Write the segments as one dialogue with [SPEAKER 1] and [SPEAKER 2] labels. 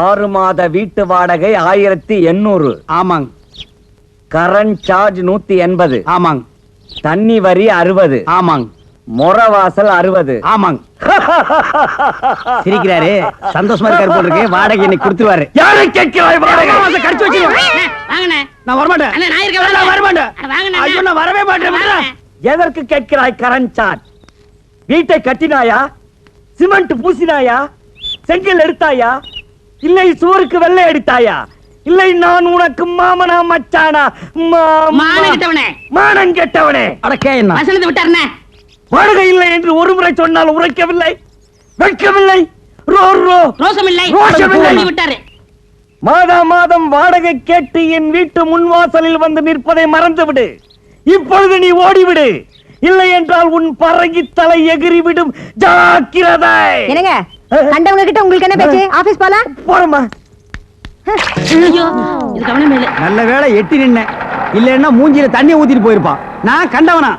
[SPEAKER 1] 6 மாத வீட்டு வாடகை 1800.
[SPEAKER 2] ஆமாங்க
[SPEAKER 1] கரண்ட் சார்ஜ் 180.
[SPEAKER 2] ஆமாங்க
[SPEAKER 1] தண்ணி வரி 60.
[SPEAKER 2] ஆமாங்க
[SPEAKER 1] மொரவாசல் 60.
[SPEAKER 2] ஆமாங்க சிரிக்கிறாரு சந்தோஷமா இருக்காரு போல இருக்கு. வாடகை இன்னைக்கு கொடுத்துருவாரு.
[SPEAKER 1] யாரை கேட்கிறாய் வாடகை?
[SPEAKER 2] கடிச்சு வச்சிருவேன்.
[SPEAKER 3] அண்ணே, வாங்கண்ணே.
[SPEAKER 2] நான் வரமாட்டேன்.
[SPEAKER 3] அண்ணே, நான் இருக்கேன்.
[SPEAKER 2] நான் வரமாட்டேன்.
[SPEAKER 3] அட, வாங்கண்ணே.
[SPEAKER 2] ஐயோ நான் வரவே மாட்டேன். விடுடா.
[SPEAKER 1] எதற்கு கேட்கிறாய் கரண்ட் சார்ஜ்? வீட்டை கட்டினாயா? சிமெண்ட் பூசினாயா? செங்கல் எடுத்தாயா? இல்லை சுவருக்கு வெள்ளை அடித்தாயா? இல்லை நான் உனக்கு மாமனா மச்சானா?
[SPEAKER 3] மானம் கெட்டவனே.
[SPEAKER 1] மானம் கெட்டவனே.
[SPEAKER 2] அடக்கே என்ன
[SPEAKER 3] வசனத்தை விட்டாருண்ணே.
[SPEAKER 1] வாடகை இல்லை என்று ஒரு முறை சொன்னால் உரைக்கவில்லை, வெட்கவில்லை. ரோ ரோ
[SPEAKER 3] ரோசம் இல்லை.
[SPEAKER 1] ரோஷம் இல்லை.
[SPEAKER 3] சொல்லி விட்டாரு.
[SPEAKER 1] மாதா மாதம் வாடகை கேட்டு என் வீட்டு முன்வாசலில் வந்து நிற்பதை மறந்துவிடு. இப்பொழுது நீ ஓடிவிடு. இல்லை என்றால் உன் பறகி தலை எகிறிவிடும். ஜாக்கிரதை.
[SPEAKER 4] என்னங்க கண்டவங்க கிட்ட உங்களுக்கு என்ன பேச்சு? ஆபீஸ் போலாம்.
[SPEAKER 1] போறமா.
[SPEAKER 3] ஐயோ, இது கவனம் இல்லை.
[SPEAKER 2] நல்ல வேளை எட்டி நின்ன இல்லன்னா மூஞ்சில தண்ணி ஊத்திட்டு போயிருப்பான். நான் கண்டவனா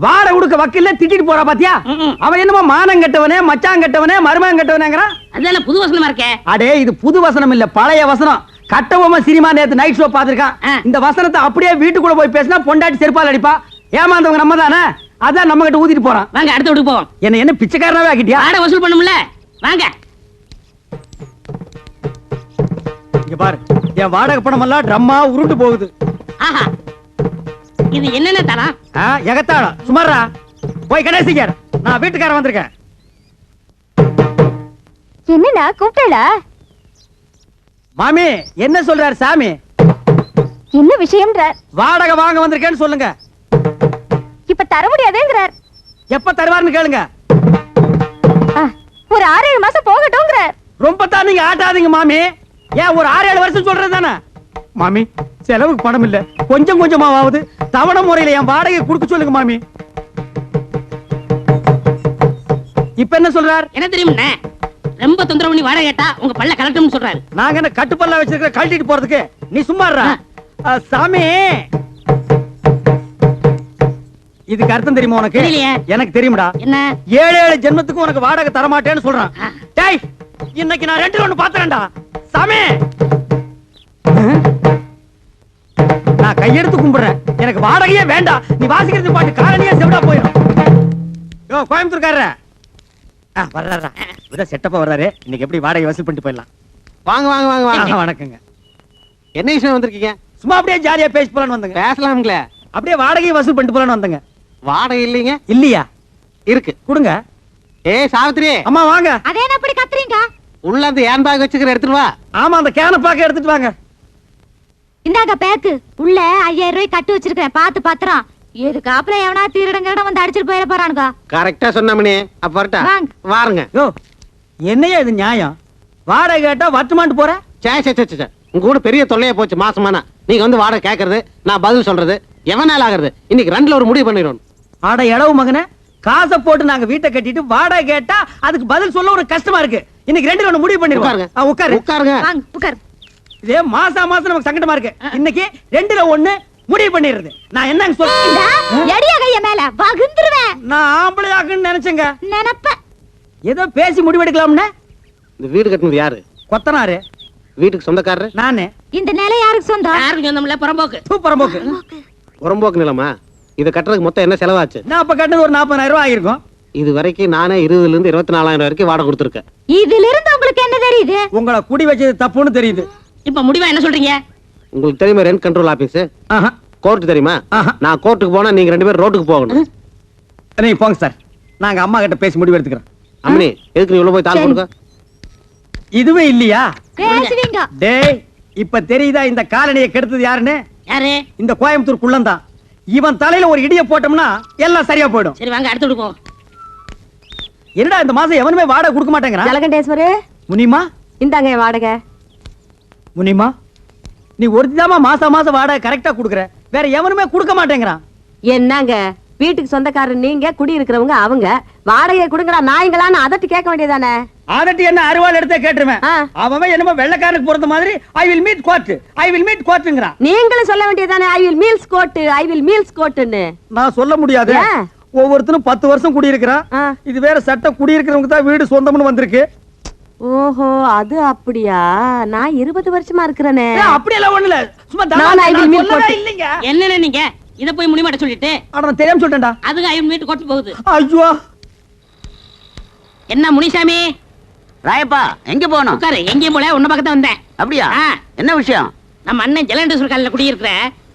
[SPEAKER 2] வாடகை கொடுக்க வக்கீல்ல திட்டிட்டு போறா பாத்தியா? அவன் என்னமோ மானம் கெட்டவனே, மச்சான் கெட்டவனே, மருமகன் கெட்டவனேங்கறான்.
[SPEAKER 3] அதெல்லாம் புது வசனமா இருக்கே.
[SPEAKER 2] அடே இது புது வசனம் இல்ல, பழைய வசனம். கட்டபொம்மை சினிமா நேத்து நைட் ஷோ பாத்துருக்கான். இந்த வசனத்தை அப்படியே வீட்டுக்குள்ள போய் பேசினா பொண்டாட்டி செருப்பால் அடிப்பா. ஏமாந்தவங்க நம்ம தானே, அதான் நம்ம கிட்ட ஊத்திட்டு போறான்.
[SPEAKER 3] வாங்க அடுத்த வீட்டுக்கு போவோம்.
[SPEAKER 2] என்ன பிச்சைக்காரனாவே ஆக்கிட்டியா?
[SPEAKER 3] வாடகை வசூல் பண்ணும்ல. வாங்க.
[SPEAKER 2] இங்க பாரு, என் வாடகை பணம் எல்லாம் ட்ரம்மா உருண்டு போகுது.
[SPEAKER 3] ஆஹா, இது என்னென்ன தரம்?
[SPEAKER 2] எகத்தாளம் சுமாரா போய் கணேசிக்கார். நான் வீட்டுக்காரன் வந்திருக்கேன்.
[SPEAKER 4] என்னண்ணா கூப்பிட்டா?
[SPEAKER 2] மாமி என்ன சொல்றாரு சாமி?
[SPEAKER 4] என்ன விஷயம்ன்ற?
[SPEAKER 2] வாடகை வாங்க வந்திருக்கேன்னு சொல்லுங்க.
[SPEAKER 4] இப்ப தர முடியாதுங்கிறார்.
[SPEAKER 2] எப்ப தருவாருன்னு கேளுங்க.
[SPEAKER 4] ஒரு 6-7 மாசம் போகட்டும்ங்கிறார்.
[SPEAKER 2] ரொம்ப தான் நீங்க ஆட்டாதீங்க மாமி. ஏன் ஒரு 6-7 வருஷம் சொல்றது தானே மாமி? செலவுக்கு பணம் இல்ல, கொஞ்சம் கொஞ்சமாவது தவணை முறையில என் வாடகை கொடுக்க சொல்லுங்க மாமி. இப்ப என்ன சொல்றார்?
[SPEAKER 3] என்ன தெரியும்ண்ணே, ரொம்ப தொந்தரவு பண்ணி வாடகை கேட்டா உங்க பல்ல கலட்டணும்னு சொல்றாரு.
[SPEAKER 2] நாங்க என்ன கட்டுப்பல்லா வச்சிருக்க கழட்டிட்டு போறதுக்கு? நீ சும்மாறா சாமி. இதுக்கு அர்த்தம் தெரியுமா உனக்கு?
[SPEAKER 3] தெரியலையே.
[SPEAKER 2] எனக்கு தெரியும்டா.
[SPEAKER 3] என்ன?
[SPEAKER 2] 7 ஜென்மத்துக்கு உனக்கு வாடகை தர மாட்டேன்னு சொல்றான். டேய், இன்னைக்கு நான் 2 ஒண்ணு பாத்துறேன்டா சாமி. நான் கையெடுத்து கும்பிடுறேன், எனக்கு வாடகையே வேண்டாம். நீ வாசிக்கிறது பாட்டு காரணியா செவிடா போயிடும். யோ கோயம்புத்தூர்காரர வர்றாரா? விட செட்டப்பா வர்றாரு. இன்னைக்கு எப்படி வாடகை வசூல் பண்ணிட்டு போயிடலாம்.
[SPEAKER 5] வாங்க வாங்க வாங்க வாங்க.
[SPEAKER 2] வணக்கங்க.
[SPEAKER 5] என்ன விஷயம் வந்திருக்கீங்க?
[SPEAKER 2] சும்மா அப்படியே ஜாலியா பேசி போலான்னு வந்தங்க.
[SPEAKER 5] பேசலாம்ங்களே.
[SPEAKER 2] அப்படியே வாடகை வசூல் பண்ணிட்டு போலான்னு வந்தங்க.
[SPEAKER 5] வாடகை இல்லைங்க.
[SPEAKER 2] இல்லையா?
[SPEAKER 5] இருக்கு,
[SPEAKER 2] கொடுங்க.
[SPEAKER 5] ஏய் சாவித்ரி,
[SPEAKER 2] அம்மா வாங்க.
[SPEAKER 4] அதே என்ன அப்படி கத்துறீங்க?
[SPEAKER 5] உள்ள அந்த ஹேண்ட் பேக் வச்சுக்கிற எடுத்துட்டு வா.
[SPEAKER 2] ஆமா, அந்த கேன பாக்க எடுத்துட்டு வாங்க.
[SPEAKER 4] இந்தாங்க பேக்கு. உள்ள 5000 ரூபாய் கட்டு வச்சிருக்கேன், பாத்து பத்திரம். இதுக்கு அப்புறம் எவனா திருடங்கட வந்து அடிச்சிட்டு போயிட போறானுங்க.
[SPEAKER 5] கரெக்டா சொன்னமணி. அப்ப வரட்டா?
[SPEAKER 4] வாங்க.
[SPEAKER 5] வாருங்க.
[SPEAKER 2] யோ என்னையா இது நியாயம்? வாடகை கேட்டா வட்டுமான்ட்டு போற?
[SPEAKER 5] சே சே சே சே, உங்க கூட பெரிய தொல்லையா போச்சு மாசமானா. நீங்க வந்து வாடகை கேக்குறது, நான் பதில் சொல்றது, எவனால ஆகுறது? இன்னைக்கு 2ல ஒரு முடிவு பண்ணிடுவோம்.
[SPEAKER 2] ஆட எடவு மகனே, காசை போட்டு நாங்க வீட்டை கட்டிட்டு வாடகை கேட்டா அதுக்கு பதில் சொல்ல ஒரு கஷ்டமா இருக்கு. இன்னைக்கு 2ல ஒண்ணு முடிவு பண்ணிடுவோம்.
[SPEAKER 5] உட்காருங்க.
[SPEAKER 2] உட்காரு.
[SPEAKER 5] உட்காருங்க.
[SPEAKER 4] வாங்க உட்கார்.
[SPEAKER 2] இதே மாசம் நமக்கு சங்கடமா இருக்கு. இன்னைக்கு 2ல ஒண்ணு முடிவு பண்ணிடுறது. நான் என்னங்க சொல்றேன்?
[SPEAKER 4] எடியா கைய மேல வகுந்துருவேன்.
[SPEAKER 2] நான் ஆம்பளை ஆக்குன்னு நினைச்சேங்க.
[SPEAKER 4] நினைப்ப
[SPEAKER 2] ஏதோ பேசி முடிவெடுக்கலாம்னு.
[SPEAKER 5] இந்த வீடு கட்டினது யாரு?
[SPEAKER 2] கொத்தனாரு.
[SPEAKER 5] வீட்டுக்கு சொந்தக்காரரு
[SPEAKER 2] நானு.
[SPEAKER 4] இந்த நிலை யாருக்கு சொந்தம்?
[SPEAKER 3] யாருக்கு சொந்தமில்ல, புறம்போக்கு.
[SPEAKER 2] சூப்பர் போக்கு.
[SPEAKER 5] புறம்போக்கு நிலமா? இதை கட்டுறதுக்கு மொத்தம் என்ன செலவாச்சு?
[SPEAKER 2] நான் அப்ப கட்டினது ஒரு 40,000 ரூபாய் ஆயிருக்கும்.
[SPEAKER 5] இது வரைக்கும் நானே 20,000 இருந்து 24,000 வரைக்கும் வாடகை கொடுத்துருக்கேன்.
[SPEAKER 4] இதுல இருந்து உங்களுக்கு என்ன தெரியுது?
[SPEAKER 2] உங்களை குடி வச்சது தப்புன்னு தெரியுது.
[SPEAKER 3] இப்ப முடிவா என்ன சொல்றீங்க?
[SPEAKER 5] உங்களுக்கு தெரியுமா ரெண்ட் கண்ட்ரோல் ஆபீஸ்?
[SPEAKER 2] ஆஹா.
[SPEAKER 5] கோர்ட் தெரியுமா?
[SPEAKER 2] ஆஹா.
[SPEAKER 5] நான் கோர்ட்டுக்கு போனா நீங்க 2 பேரும் ரோட்டுக்கு போகணும்.
[SPEAKER 2] நீங்க போங்க சார், நாங்க அம்மா கிட்ட பேசி முடிவு எடுத்துக்கிறோம்.
[SPEAKER 5] அம்மனி, எதுக்கு நீ உள்ள போய் தாள் கொடுக்க?
[SPEAKER 2] இதுவே இல்லையா?
[SPEAKER 4] பேசுவீங்க.
[SPEAKER 2] டேய், இப்ப தெரியுதா இந்த காலனியை கெடுத்தது யாருன்னு?
[SPEAKER 3] யாரு?
[SPEAKER 2] இந்த கோயம்புத்தூர் குள்ளந்தான். இவன் தலையில ஒரு இடிய போட்டோம்னா எல்லாம் சரியா போயிடும்.
[SPEAKER 3] சரி வாங்க அடுத்த வீட்டுக்கு போவோம்.
[SPEAKER 2] என்னடா இந்த மாசம் எவனுமே வாடகை கொடுக்க மாட்டேங்கிறான்?
[SPEAKER 4] ஜலகண்டேஸ்வரு,
[SPEAKER 2] முனிமா,
[SPEAKER 4] இந்தாங்க என் வாடகை.
[SPEAKER 2] முனிமா, நீ ஒருத்திதாமா மாசம் மாசம் வாடகை கரெக்டா குடுக்குற, வேற எவனுமே கொடுக்க மாட்டேங்கிறான்.
[SPEAKER 4] என்னங்க வீட்டுக்கு சொந்தக்காரர் நீங்க, குடி இருக்கிறவங்க அவங்க. வாடகையை கொடுங்கடா நாய்ங்களான்னு அதட்டி கேட்க வேண்டியதானே?
[SPEAKER 2] அதட்டி என்ன அருவாள் எடுத்தே கேட்டுருவேன். அவன் என்னமோ வெள்ளக்காரனுக்கு பொறுத்த மாதிரி I will meet court, I will meet கோர்ட்ங்கறான்.
[SPEAKER 4] நீங்களும் சொல்ல வேண்டியதானே I will meals coat, I will meals கோட்னு.
[SPEAKER 2] நான் சொல்ல முடியாது. ஒவ்வொருத்தனும் 10 வருஷம் குடி இருக்கிறான். இது வேற சட்டம், குடி இருக்கிறவங்க தான் வீடு சொந்தம்னு வந்திருக்கு.
[SPEAKER 4] ஓஹோ அது அப்படியா? நான் 20 வருஷமா இருக்கிறேனே.
[SPEAKER 2] அப்படியெல்லாம் ஒண்ணு இல்ல, சும்மா
[SPEAKER 4] நான் I will meet
[SPEAKER 2] சொல்லவே
[SPEAKER 4] போட்டு.
[SPEAKER 2] இல்லைங்க.
[SPEAKER 3] என்னன்னு நீங்க இத போய் முடிமாட்ட சொல்லிட்டு
[SPEAKER 2] அட நான் தெரியாம சொல்லிட்டேன்டா.
[SPEAKER 3] அதுக்கு ஐயன் வீட்டு கொட்டு போகுது.
[SPEAKER 2] ஐயோ
[SPEAKER 3] என்ன முனிசாமி
[SPEAKER 6] ராயப்பா எங்க போகணும்?
[SPEAKER 3] உட்காரு. எங்கேயும் போல உன்ன பக்கத்துல வந்தேன்.
[SPEAKER 6] அப்படியா?
[SPEAKER 3] ஆ.
[SPEAKER 6] என்ன விஷயம்?
[SPEAKER 3] நம்ம அண்ணன் ஜலண்டேஸ்வர் காலையில குடியிருக்கிற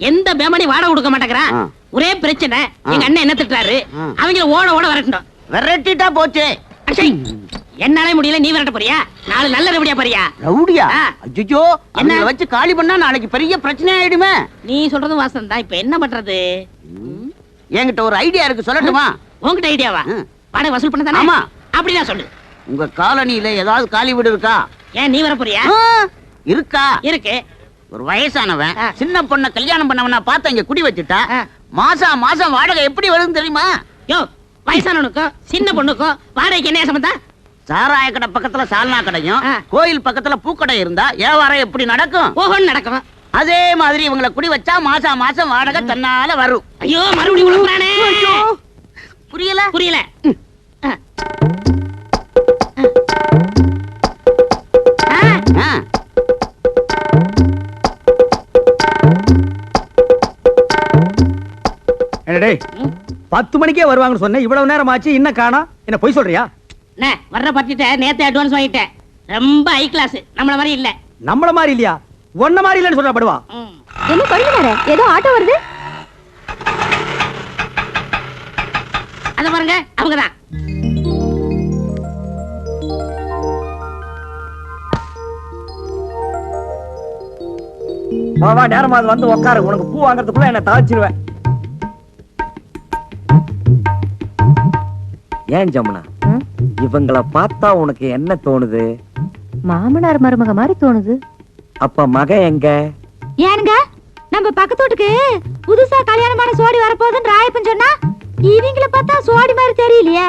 [SPEAKER 3] எந்த பேமணி வாடகை கொடுக்க மாட்டேங்கிறான்.
[SPEAKER 6] ஆ.
[SPEAKER 3] ஒரே பிரச்சனை. எங்க அண்ணன் என்ன திட்டுறாரு, அவங்கள ஓட ஓட வரட்டணும்.
[SPEAKER 6] விரட்டிட்டா போச்சு.
[SPEAKER 3] அச்சை, என்னாலே முடியல, நீ விரட்ட போறியா? நாலு நல்ல ரவுடியா போறியா?
[SPEAKER 6] ரவுடியா?
[SPEAKER 3] ஆ.
[SPEAKER 6] அய்யோ,
[SPEAKER 3] என்ன?
[SPEAKER 6] என்ன வச்சு காலி பண்ணா நாளைக்கு பெரிய பிரச்சனை ஆயிடுமே.
[SPEAKER 3] நீ சொல்றதும் வாசம் தான். இப்ப என்ன பண்றது?
[SPEAKER 6] என்கிட்ட ஒரு ஐடியா இருக்கு, சொல்லட்டுமா?
[SPEAKER 3] உன்கிட்ட ஐடியாவா? வாடகை வசூல் பண்ண தானே?
[SPEAKER 6] ஆமா.
[SPEAKER 3] அப்படின்னா சொல்லு.
[SPEAKER 6] உங்க காலனியில ஏதாவது காலி வீடு இருக்கா?
[SPEAKER 3] ஏன் நீ வர போறியா?
[SPEAKER 6] ஆ, இருக்கா?
[SPEAKER 3] இருக்கு.
[SPEAKER 6] ஒரு வயசானவன்
[SPEAKER 3] ஆ.
[SPEAKER 6] சின்ன பொண்ண கல்யாணம் பண்ணவனா பார்த்து இங்க குடி வச்சுட்டா
[SPEAKER 3] ஆ.
[SPEAKER 6] மாசம் மாசம் வாடகை எப்படி வருதுன்னு தெரியுமா?
[SPEAKER 3] யோ, வயசானவனுக்கும் சின்ன பொண்ணுக்கும் வாடகைக்கு என்ன சம்பந்தம்?
[SPEAKER 6] சாராய கடை பக்கத்துல சால்னா கடையும்
[SPEAKER 3] ஆ.
[SPEAKER 6] கோயில் பக்கத்துல பூக்கடை இருந்தா வியாபாரம் எப்படி நடக்கும்?
[SPEAKER 3] ஓஹோன்னு நடக்கும்.
[SPEAKER 6] அதே மாதிரி இவங்களை குடி வச்சா மாசம் மாசம் வாடகை தன்னால வரும்.
[SPEAKER 3] ஐயோ, மறுபடியும் உழப்புறானே.
[SPEAKER 6] புரியல?
[SPEAKER 3] புரியல. ஆ. ஆ.
[SPEAKER 6] ஆ.
[SPEAKER 2] என்ன டேய், 10 மணிக்கே வருவாங்கன்னு சொன்னேன், இவ்வளவு நேரம் ஆச்சு, இன்னும் காணோம். என்ன பொய் சொல்றியா?
[SPEAKER 3] அண்ணே, வர்ற பட்டிட்ட நேத்து அட்வான்ஸ் வாங்கிட்டேன். ரொம்ப ஹை கிளாஸ், நம்மள மாதிரி இல்ல.
[SPEAKER 2] நம்மள மாதிரி இல்லையா? ஒன்ன மாதிரி இல்லன்னு சொல்ற படுவா.
[SPEAKER 3] ம்.
[SPEAKER 4] என்ன பண்ணுவாரு? ஏதோ ஆட்டோ வருது.
[SPEAKER 3] அத பாருங்க, அவங்கதான்.
[SPEAKER 1] வா வா, நேரமா அது வந்து உட்காரு. உனக்கு பூ வாங்குறதுக்குள்ள என்ன தாழ்ச்சிருவேன். ஏன் ஜமுனா, இவங்கள பார்த்தா உனக்கு என்ன தோணுது?
[SPEAKER 4] மாமனார் மருமக மாதிரி தோணுது.
[SPEAKER 1] அப்ப மக எங்க?
[SPEAKER 4] ஏனுங்க, நம்ம பக்கத்து வீட்டுக்கு புதுசா கல்யாணமான சோடி வரப்போகுதுன்னு ராயப்பன் சொன்னா, இவங்கள பார்த்தா சோடி மாதிரி தெரியலையே.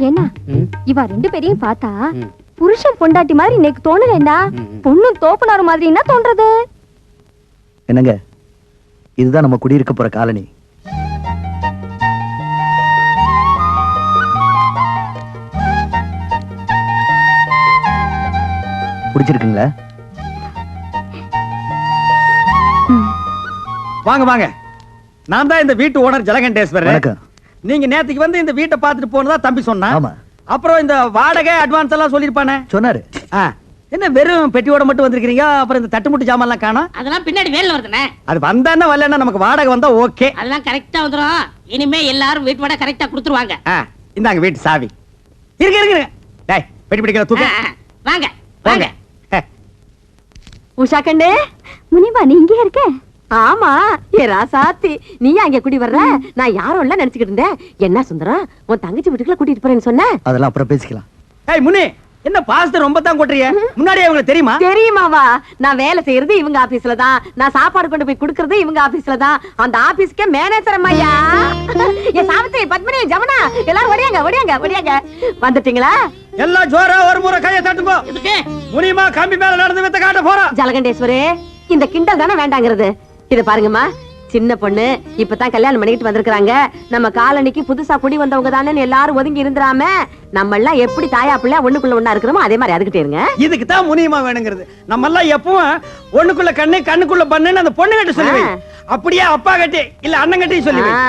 [SPEAKER 4] என்ன இவ ரெண்டு பேரையும் பார்த்தா புருஷன் பொண்டாட்டி மாதிரி இன்னைக்கு தோணலண்டா, பொண்ணு தோப்புனாரு மாதிரி என்ன தோன்றது?
[SPEAKER 7] என்னங்க, இதுதான் நம்ம குடியிருக்க போற காலனி. பிடிச்சிருக்குங்களா?
[SPEAKER 2] வாங்க வாங்க, நான் தான் இந்த வீட்டு ஓனர் ஜலகண்டேஸ்வரர்.
[SPEAKER 7] வணக்கம்.
[SPEAKER 2] நீங்க நேத்துக்கு வந்து இந்த வீட்டை பார்த்துட்டு போனதா தம்பி சொன்னா.
[SPEAKER 7] ஆமா.
[SPEAKER 2] அப்புறம் இந்த வாடகை அட்வான்ஸ் எல்லாம் சொல்லிருப்பானே.
[SPEAKER 7] சொன்னாரு.
[SPEAKER 2] என்ன வெறும் பெட்டியோட மட்டும் வந்திருக்கீங்க? அப்புறம் இந்த தட்டுமுட்டு ஜாமான் எல்லாம் காணோம்.
[SPEAKER 3] அதெல்லாம் பின்னாடி வேலை வருதுண்ணே.
[SPEAKER 2] அது வந்தானே வரலன்னா நமக்கு வாடகை வந்தா ஓகே.
[SPEAKER 3] அதெல்லாம் கரெக்டா வந்துரும். இனிமே எல்லாரும் வீட்டு வாடகை கரெக்டா கொடுத்துருவாங்க.
[SPEAKER 2] இந்தாங்க வீட்டு சாவி. இருக்கு இருக்கு. டேய், பெட்டி பிடிக்கிற தூக்கு.
[SPEAKER 3] வாங்க
[SPEAKER 2] வாங்க.
[SPEAKER 3] வாங்க.
[SPEAKER 4] உஷா கண்ணே, முனிமா நீ இங்கே இருக்க? ஆமா, ஏ ராசாத்தி, நீ அங்க குடி வர்ற? நான் யாரும் இல்ல நினைச்சுக்கிட்டு இருந்தேன். என்ன சுந்தரம், உன் தங்கச்சி வீட்டுக்குள்ள கூட்டிட்டு போறேன்னு சொன்ன?
[SPEAKER 7] அதெல்லாம் அப்புறம் பேசிக்கலாம்.
[SPEAKER 2] ஏய் முனி, என்ன பாஸ்த ரொம்ப தான் கொட்டுறிய? முன்னாடியே உங்களுக்கு தெரியுமா?
[SPEAKER 4] தெரியுமாவா? நான் வேலை செய்யறது இவங்க ஆபீஸ்ல தான், நான் சாப்பாடு கொண்டு போய் குடுக்கறது இவங்க ஆபீஸ்ல தான். அந்த ஆபீஸ்க்கே மேனேஜர் அம்மையா. என் சாவித்திரி, பத்மினி, ஜமுனா எல்லாரும் ஓடியாங்க ஓடியாங்க ஓடியாங்க. வந்துட்டீங்களா?
[SPEAKER 2] எல்லாம் ஜோரா ஒரு முறை கையை தட்டுங்க.
[SPEAKER 3] எதுக்கு?
[SPEAKER 2] முனிமா கம்பி மேல நடந்து வித்த காட்ட போறா.
[SPEAKER 4] ஜலகண்டேஸ்வரே, இந்த கிண்டல் தானே வேண்டாங்கிறது. இத பாருங்கம்மா, சின்ன பொண்ணு இப்பதான் கல்யாணம் பண்ணிட்டு வந்திருக்காங்க. நம்ம காலனிக்கு புதுசா குடி வந்தவங்க தானே எல்லாரும் ஒதுங்கி இருந்துராம, நம்ம எல்லாம் எப்படி தாயா பிள்ளை ஒண்ணுக்குள்ள ஒண்ணா இருக்கிறோமோ அதே மாதிரி அதுக்கிட்டே இருங்க.
[SPEAKER 2] இதுக்கு தான் முனியமா வேணுங்கிறது. நம்ம எல்லாம் எப்பவும் ஒண்ணுக்குள்ள கண்ணு கண்ணுக்குள்ள பண்ணுன்னு அந்த பொண்ணு கிட்ட சொல்லுவேன். அப்படியே அப்பா கட்டி இல்ல அண்ணன் கட்டி சொல்லுவேன்.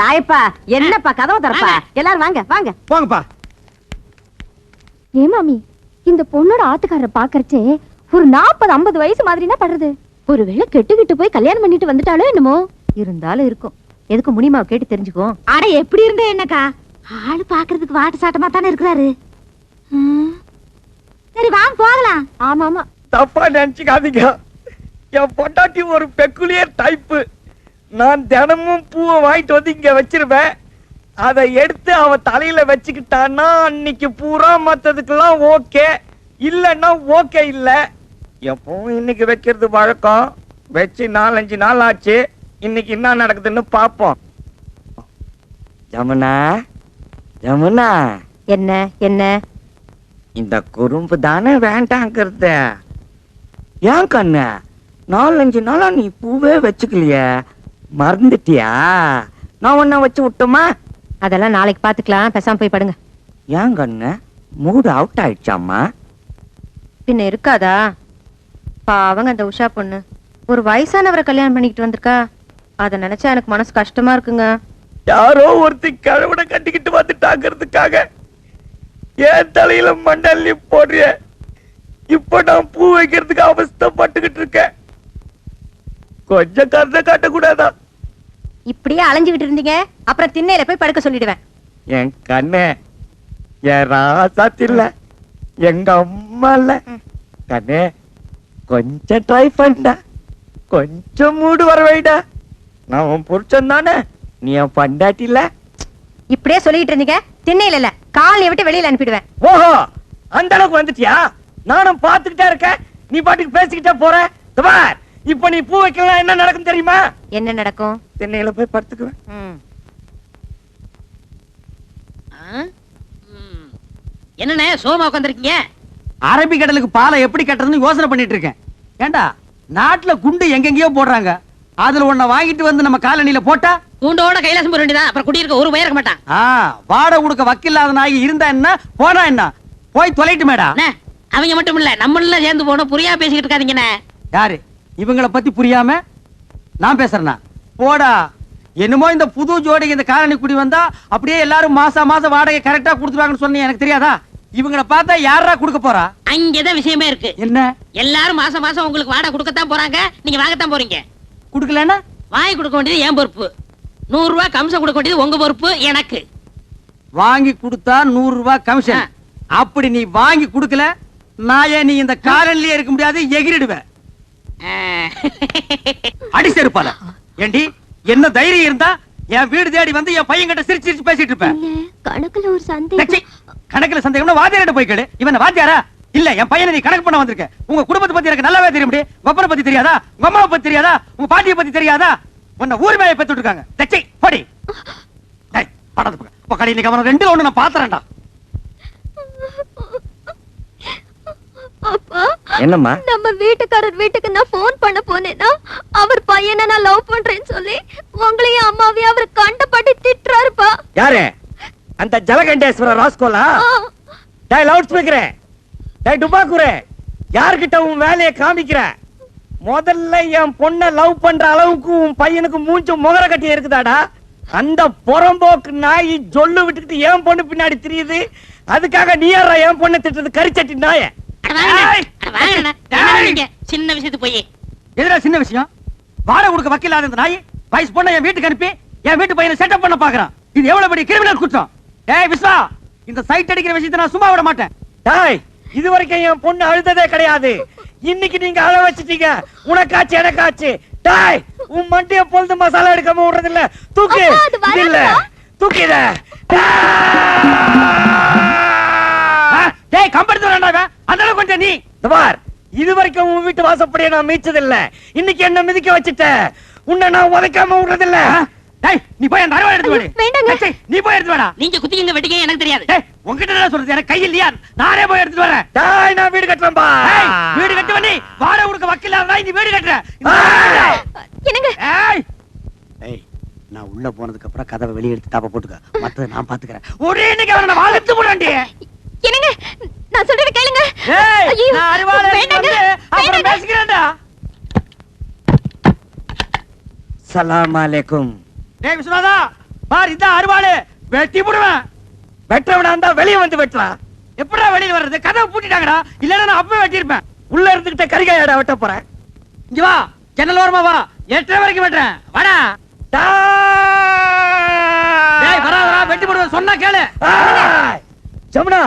[SPEAKER 4] ராயப்பா, என்னப்பா கதவு தரப்பா? எல்லாரும் வாங்க வாங்க
[SPEAKER 2] போங்கப்பா.
[SPEAKER 8] ஏ மாமி, இந்த பொண்ணோட ஆத்துக்காரரை பாக்கறச்சே ஒரு 40-50 வயசு மாதிரினா படுறது. ஒருவேளை கெட்டுக்கிட்டு போய் கல்யாணம் பண்ணிட்டு வந்துட்டாலும் என்னமோ.
[SPEAKER 4] இருந்தாலும் இருக்கும். எதுக்கு முனிமாவை கேட்டு தெரிஞ்சுக்கோ.
[SPEAKER 8] அட எப்படி இருந்தே என்னக்கா, ஆளு பாக்குறதுக்கு வாட்டு சாட்டமா தானே இருக்கிறாரு. சரி வாங்க போகலாம். ஆமா ஆமா,
[SPEAKER 1] தப்பா நினைச்சுக்காதீங்க. என் பொண்டாட்டி ஒரு பெக்குலியர் டைப்பு. நான் தினமும் பூவை வாங்கிட்டு வந்து இங்க வச்சிருவேன். அதை எடுத்து அவ தலையில வச்சுக்கிட்டான்னா அன்னைக்கு பூரா மத்ததுக்கெல்லாம் ஓகே, இல்லன்னா ஓகே இல்ல. எப்பவும் இன்னைக்கு வைக்கிறது வழக்கம். வச்சு 4-5 நாள் ஆச்சு. இன்னைக்கு என்ன நடக்குதுன்னு பாப்போம். ஜமுனா, ஜமுனா,
[SPEAKER 4] என்ன என்ன
[SPEAKER 1] இந்த குறும்பு தானே வேண்டாங்கிறத. ஏன் கண்ணு 4-5 நாளா நீ பூவே வச்சுக்கலையே, மறந்துட்டியா? நான் ஒன்ன வச்சு விட்டுமா?
[SPEAKER 4] அதெல்லாம் நாளைக்கு பாத்துக்கலாம். பேசாம போய் படுங்க.
[SPEAKER 1] ஏன் கண்ணு மூடு அவுட் ஆயிடுச்சாமா?
[SPEAKER 4] பின்ன இருக்காதா? பாவங்க அந்த உஷா பொண்ணு ஒரு வயசானவரை கல்யாணம் பண்ணிக்கிட்டு வந்திருக்கா. அத நினைச்சா எனக்கு மனசு கஷ்டமா இருக்குங்க.
[SPEAKER 1] யாரோ ஒருத்தி கழுவனை கட்டிக்கிட்டு வந்துட்டாங்கிறதுக்காக ஏன் தலையில மண்டல்லி போடுறிய? இப்ப நான் பூ வைக்கிறதுக்கு அவஸ்தைப்பட்டுக்கிட்டு இருக்கேன். கொஞ்சம் கருத்தை காட்டக்கூடாதா?
[SPEAKER 4] இப்படியே அலைஞ்சுகிட்டு இருந்தீங்க அப்புறம் திண்ணையில போய் படுக்க சொல்லிடுவேன்.
[SPEAKER 1] என் கண்ணே, என் ராசாத்தி இல்ல, எங்க அம்மா இல்ல. கண்ணே, கொஞ்சம் ட்ரை பண்ண, கொஞ்சம் மூடு வர வைடா. நான் உன் புருஷன் தானே, நீ என் பண்டாட்டி இல்ல.
[SPEAKER 4] இப்படியே சொல்லிட்டு இருந்தீங்க திண்ணையில இல்ல காலையை விட்டு வெளியில அனுப்பிடுவேன்.
[SPEAKER 1] ஓஹோ, அந்த அளவுக்கு வந்துட்டியா? நானும் பாத்துக்கிட்டே இருக்கேன், நீ பாட்டுக்கு பேசிக்கிட்டே போற. பார், இப்ப நீ பூ வைக்கலாம் என்ன நடக்கும் தெரியுமா?
[SPEAKER 4] என்ன நடக்கும்?
[SPEAKER 1] திண்ணையில போய் படுத்துக்குவேன்.
[SPEAKER 3] என்னண்ணே சோமா உட்காந்துருக்கீங்க?
[SPEAKER 2] அரபி கடலுக்கு பாலை எப்படி கட்டுறதுன்னு யோசனை பண்ணிட்டு இருக்கேன். ஏண்டா நாட்டுல குண்டு எங்கெங்கயோ போடுறாங்க, அதுல ஒன்ன வாங்கிட்டு வந்து நம்ம காலனில போட்டா
[SPEAKER 3] கூண்டோட கைலாசம் போட வேண்டியதான். அப்புறம் குடியிருக்க ஒரு பயம் இருக்க மாட்டான்.
[SPEAKER 2] வாடகை கொடுக்க வக்கில்லாத நாய் இருந்தா என்ன போனா என்ன, போய் தொலைட்டு மேடா.
[SPEAKER 3] அவங்க மட்டும் இல்ல நம்மள சேர்ந்து போனோம். புரியா பேசிக்கிட்டு இருக்காதீங்கண்ணே.
[SPEAKER 2] யாரு இவங்கள பத்தி புரியாம நான் பேசுறேன்னா? போடா. என்னமோ இந்த புது ஜோடிக்கு இந்த காலனி குடி வந்தா அப்படியே எல்லாரும் மாசம் வாடகை கரெக்டா கொடுத்துருவாங்கன்னு சொன்னீங்க. எனக்கு தெரியாதா? இவங்கள பார்த்தா யாரா கொடுக்க போறா?
[SPEAKER 3] அங்கதான் விஷயமே இருக்கு.
[SPEAKER 2] என்ன?
[SPEAKER 3] எல்லாரும் மாசம் உங்களுக்கு வாடகை கொடுக்கத்தான் போறாங்க, நீங்க வாங்கத்தான் போறீங்க.
[SPEAKER 2] குடுக்கலன்னா
[SPEAKER 3] வாங்கி கொடுக்க வேண்டியது என் பொறுப்பு. 100 ரூபாய் கமிஷன் கொடுக்க வேண்டியது உங்க பொறுப்பு. எனக்கு
[SPEAKER 2] வாங்கி கொடுத்தா 100 ரூபாய் கமிஷன். அப்படி நீ வாங்கி கொடுக்கல நான் நீ இந்த காலனிலே இருக்க முடியாது, எகிரிடுவேன். அடி செருப்பால. ஏண்டி என்ன தைரியம் இருந்தா என் வீடு தேடி வந்து என் பையன் கிட்ட சிரிச்சு சிரிச்சு பேசிட்டு இருப்பேன்.
[SPEAKER 8] கணக்குல ஒரு சந்தேகம்.
[SPEAKER 2] கணக்குல சந்தேகம்னா வாத்தியார்ட்ட போய் கேளு. இவன் வாத்தியாரா? இல்ல, என் பையனை நீ கணக்கு பண்ண வந்திருக்க. உங்க குடும்பத்தை பத்தி எனக்கு நல்லாவே தெரியும். ஒப்பனை பத்தி தெரியாதா? உங்க அம்மாவை பத்தி தெரியாதா? உங்க பாட்டியை பத்தி தெரியாதா? உன்னை ஊர் மேய பெத்து இருக்காங்க. தச்சி போடி. டேய் படது பக்க கடையில கவனம் ரெண்டு ஒண்ணு நான் பாத்துறேன்டா.
[SPEAKER 8] அப்பா,
[SPEAKER 1] என்னம்மா?
[SPEAKER 8] நம்ம வீட்டுக்காரர் வீட்டுக்கு நான் போன் பண்ண போனேன்னா அவர் பையனை நான் லவ் பண்றேன்னு சொல்லி உங்களையும் அம்மாவையும் அவர் கண்டபடி திட்டுறாருப்பா.
[SPEAKER 1] யாரு? அந்த ஜலகண்டேஸ்வர ராஸ்கோலா? டேய் லவுட் ஸ்பீக்கரே, டேய் டுபாக்குரே, யார்கிட்ட உன் வேலையை காமிக்கிற? முதல்ல என் பொண்ணை லவ் பண்ற அளவுக்கு உன் பையனுக்கு மூஞ்சும் முகர கட்டி இருக்குதாடா? அந்த புறம்போக்கு நாய் ஜொல்லு விட்டுக்கிட்டு என் பொண்ணு பின்னாடி தெரியுது. அதுக்காக நீ யாரா என் பொண்ணை திட்டுறது? கரிச்சட்டி நாய.
[SPEAKER 3] சின்ன விஷயத்து போய்
[SPEAKER 2] எதுடா சின்ன விஷயம்? வாடகை கொடுக்க வக்கில்லாத இந்த நாய் வயசு பொண்ணை என் வீட்டுக்கு அனுப்பி என் வீட்டு பையனை செட்டப் பண்ண பாக்குறான். இது எவ்வளவு பெரிய கிரிமினல் குற்றம். ஏய் விஸ்வா, இந்த சைட் அடிக்கிற விஷயத்தை நான் சும்மா விட மாட்டேன்.
[SPEAKER 1] டேய், இது வரைக்கும் என் பொண்ணு அழுததே கிடையாது. இன்னைக்கு நீங்க அழ வச்சிட்டீங்க. உனக்காச்சு எனக்காச்சு. டேய், உன் மண்டிய பொழுது மசாலா எடுக்காம விடுறது இல்ல. தூக்கு. இல்ல தூக்கிட.
[SPEAKER 2] டேய் கம்பெடுத்து வரேன்டா. அதனால கொஞ்சம் நீ
[SPEAKER 1] பார், இது வரைக்கும் உன் வீட்டு வாசப்படியே நான் மீச்சது இல்ல. இன்னைக்கு என்ன மிதிக்க வச்சிட்ட. உன்னை நான் உதைக்காம விடுறது இல்ல.
[SPEAKER 2] டேய் நீ போய் அந்த அருவாளை எடுத்து வாடி.
[SPEAKER 8] வேண்டாங்க.
[SPEAKER 2] நீ போய் எடுத்து வாடா.
[SPEAKER 3] நீங்க குத்திங்க வெட்டிங்க எனக்கு தெரியாது.
[SPEAKER 2] டேய் உன்கிட்ட என்ன சொல்றது? எனக்கு கை இல்லையா? நானே போய் எடுத்து வரேன்.
[SPEAKER 1] டேய் நான் வீடு கட்டறேன் பா.
[SPEAKER 2] டேய் வீடு கட்டுவ நீ. வாடகை கொடுக்க வக்கில்லாத நாய் நீ வீடு கட்டற.
[SPEAKER 8] என்னங்க?
[SPEAKER 2] ஏய் ஏய், நான் உள்ள போனதுக்கு அப்புறம் கதவை வெளிய எடுத்து தாப்ப போட்டுக்க. மத்தத நான் பாத்துக்கறேன். ஒரே இன்னைக்கு அவனை வாழத்து போடாண்டி.
[SPEAKER 8] என்னங்க? நான் சொல்றத கேளுங்க.
[SPEAKER 2] ஏய்
[SPEAKER 8] ஐயோ,
[SPEAKER 2] நான் அருவாளை எடுத்து வந்து அப்புறம் பேசிக்கிறேன்டா.
[SPEAKER 1] சலாம் அலைக்கும்.
[SPEAKER 2] டேய் விஸ்வநாதா, பார் இந்த அருவாளை வெட்டி போடுவேன்.
[SPEAKER 1] வெட்டவனா இருந்தா வெளிய வந்து வெட்டலாம்.
[SPEAKER 2] எப்படா வெளிய வர்றது? கதவை பூட்டிட்டாங்கடா. இல்லன்னா நான் அப்பவே வெட்டி இருப்பேன்.
[SPEAKER 1] உள்ள இருந்துகிட்ட கரிகாயடா வெட்ட போறேன்.
[SPEAKER 2] இங்க வா, ஜன்னல் ஓரமா வா. 8:30 வரைக்கும் வெட்டறேன். வாடா. டேய் வரா வெட்டி போடுவேன் சொன்னா கேளு.
[SPEAKER 1] ஜமுனா,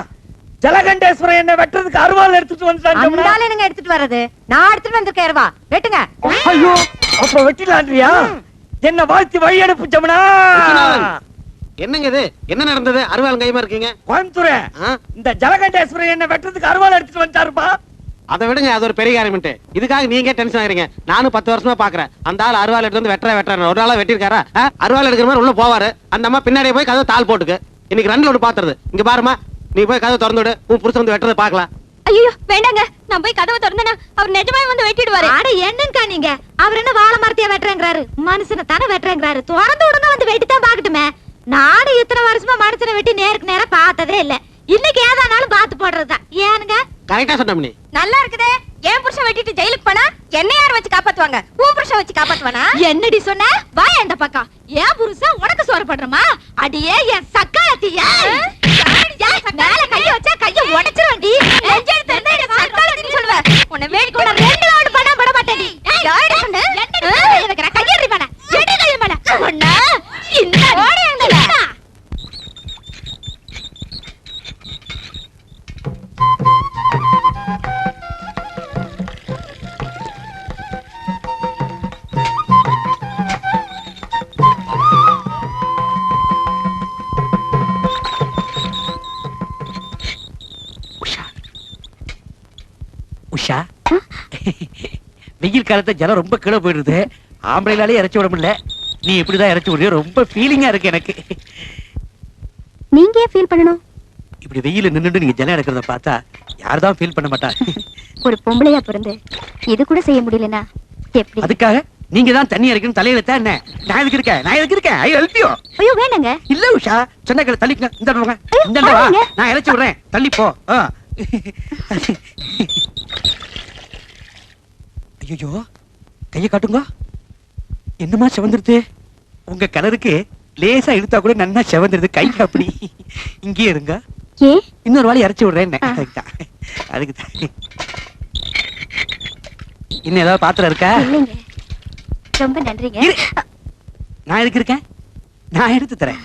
[SPEAKER 1] ஜலகண்டேஸ்வரன் என்ன வெட்டுறதுக்கு அருவாள் எடுத்துட்டு வந்துட்டான். ஜமுனா,
[SPEAKER 4] அந்தால என்னங்க எடுத்துட்டு வர்றது? நான் எடுத்துட்டு வந்திருக்கேன் அருவா. வெட்டுங்க.
[SPEAKER 1] ஐயோ, அப்ப வெட்டிலான்றியா? என்ன வாழ்த்தி வழி அனுப்பு ஜமுனா.
[SPEAKER 5] என்னங்க இது? என்ன நடந்தது? அருவாள் கைமா இருக்கீங்க.
[SPEAKER 1] கோயம்புத்தூர், இந்த ஜலகண்டேஸ்வரன் என்ன வெட்டுறதுக்கு அருவாள் எடுத்துட்டு வந்துட்டாருப்பா.
[SPEAKER 5] அதை விடுங்க, அது ஒரு பெரிய காரியம்ட்டு. இதுக்காக நீங்க டென்ஷன் ஆகிறீங்க. நானும் 10 வருஷமா பாக்குறேன். அந்த ஆள் அருவாள் எடுத்து வந்து வெட்டுறேன் ஒரு நாளா வெட்டிருக்காரா? அருவாள் எடுக்கிற மாதிரி உள்ள போவாரு. அந்த அம்மா பின்னாடியே போய் கதவை தாள் போட்டுக்கு. இன்னைக்கு 2 ஒன்று பாத்துறது. இங்க பாருமா, நீ போய் கதவை திறந்து விடு. உன் புருஷன் வந்து வெட்டுறதை பாக்கலாம்.
[SPEAKER 8] ஐயோ வேண்டாங்க, நான் போய் கதவை திறந்தேனா அவர் நிஜமாவே வந்து வெட்டிடுவாரு.
[SPEAKER 4] அட என்னங்கா நீங்க? அவர் என்ன வாழை மரத்தையா வெட்டுறேங்கிறாரு? மனுஷனை தானே வெட்டுறேங்கிறாரு. திறந்து விடுங்க, வந்து வெட்டித்தான் பாக்கட்டுமே. நானும் இத்தனை வருஷமா மனுஷனை வெட்டி நேருக்கு நேரா பார்த்ததே இல்ல. இன்னைக்கு ஏதானாலும் பார்த்து போடுறதுதான். ஏனுங்க
[SPEAKER 5] கரெக்டா சொன்ன நீ.
[SPEAKER 4] நல்லா இருக்குதே. என் புருஷன் வெட்டிட்டு ஜெயிலுக்கு போனா என்ன யார் வச்சு காப்பாத்துவாங்க? உன் புருஷன் வச்சு காப்பாத்துவானா? என்னடி சொன்ன? வா இந்த பக்கம். என் புருஷன் உனக்கு சோறு பண்றமா? அடியே என் சக்காலத்தியா? மேல கைய வச்சா கைய உடைச்சிருவேன்டி. நெஞ்செடுத்து இருந்தா என்ன சக்காலத்தின்னு சொல்லுவ? உன்னை வேடிக்கை உன 2 ரவுண்ட் பண்ண விட மாட்டேன்டி. யாரடி சொன்ன? என்னடி கையறி மேல? எடி கைய மேல. ஒண்ணா இந்த ஓடிங்கடா.
[SPEAKER 9] உஷா, வெயில் காலத்துல ஜலம் ரொம்ப கீழே போயிடுது. ஆம்பளைலாலே இறச்சி விட முடியல. நீ இப்படிதான் இறச்சி விடுறியோ? ரொம்ப ஃபீலிங்கா இருக்கு எனக்கு.
[SPEAKER 8] நீங்க ஏன் ஃபீல் பண்ணணும்?
[SPEAKER 9] இப்படி வெயில நின்னுட்டு நீங்க ஜலம் இறக்குறத பார்த்தா யார்தான் ஃபீல் பண்ண மாட்டா?
[SPEAKER 8] ஒரு பொம்பளையா பிறந்து இது கூட செய்ய முடியலனா எப்படி?
[SPEAKER 9] அதுக்காக நீங்க தான் தண்ணி இறக்கணும் தலையில என்ன? நான் எதுக்கு இருக்கேன்? I help you.
[SPEAKER 8] ஐயோ வேணாங்க.
[SPEAKER 9] இல்ல உஷா, சொன்னக்கல தள்ளிக்க. இந்த வா, நான் இறச்சி விடுறேன். தள்ளி போ. ஐயோ, கைய காட்டுங்க. என்னமா செவந்துருது? உங்க கலருக்கு லேசா இழுத்தா கூட நன்னா செவந்துருது. கை அப்படி இங்கே இருங்க.
[SPEAKER 8] ஏ
[SPEAKER 9] இன்னொரு வாளி இறச்சி விடுறேன். அதுக்கு இன்னும் ஏதாவது பாத்திரம் இருக்கா?
[SPEAKER 8] இல்லைங்க. ரொம்ப நன்றிங்க.
[SPEAKER 9] நான் எதுக்கு இருக்கேன்? நான் எடுத்து தரேன்.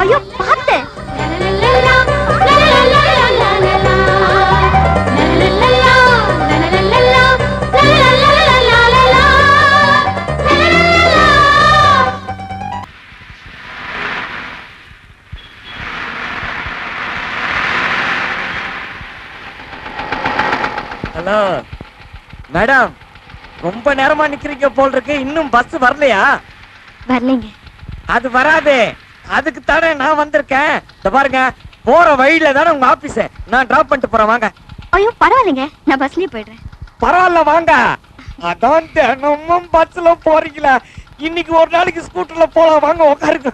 [SPEAKER 8] ஐயோ பாத்து.
[SPEAKER 1] ஹலோ மேடம், ரொம்ப நேரமா நிக்கிறீங்க போல் இருக்கு. இன்னும் பஸ் வரலையா?
[SPEAKER 8] வரலைங்க.
[SPEAKER 1] அது வராதே, அதுக்கு தானே நான் வந்திருக்கேன். இந்த பாருங்க, போற வழியில தானே உங்க ஆபீஸ். நான் டிராப் பண்ணிட்டு போறேன், வாங்க.
[SPEAKER 8] ஐயோ பரவாயில்லைங்க, நான் பஸ்லயே போயிடுறேன்.
[SPEAKER 1] பரவாயில்ல வாங்க. அதான் தினமும் பஸ்ல போறீங்களா? இன்னைக்கு ஒரு நாளைக்கு ஸ்கூட்டர்ல போலாம், வாங்க உட்காருங்க.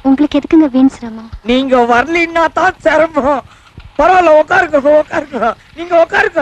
[SPEAKER 8] உங்களுக்கு எதுக்குங்க வீண் சிரமம்?
[SPEAKER 1] நீங்க வரலன்னா தான் சிரமம். பரவாயில்ல உட்காருங்க. நீங்க உட்காருங்க.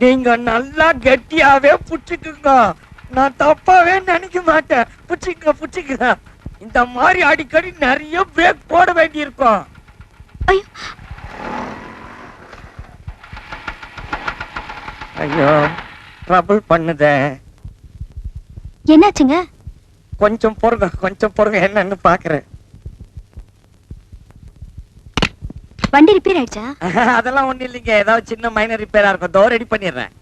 [SPEAKER 1] நீங்க நல்லா கெட்டியாவே புடிச்சுக்குங்க. நான் தப்பாவே நினைக்க மாட்டேன். புடிச்சுக்க. இந்த மாதிரி அடிக்கடி நிறைய பிரேக் போட வேண்டி இருக்கும். ஐயோ ட்ரபிள் பண்ணுதே.
[SPEAKER 8] என்னாச்சுங்க?
[SPEAKER 1] கொஞ்சம் பொறுங்க என்னன்னு பாக்குறேன்.
[SPEAKER 8] வண்டி ரிப்பேர் ஆயிடுச்சா?
[SPEAKER 1] அதெல்லாம் ஒண்ணு இல்லைங்க, ஏதாவது சின்ன மைனர் ரிப்பேரா இருக்கும். தோ ரெடி பண்ணிடுறேன்.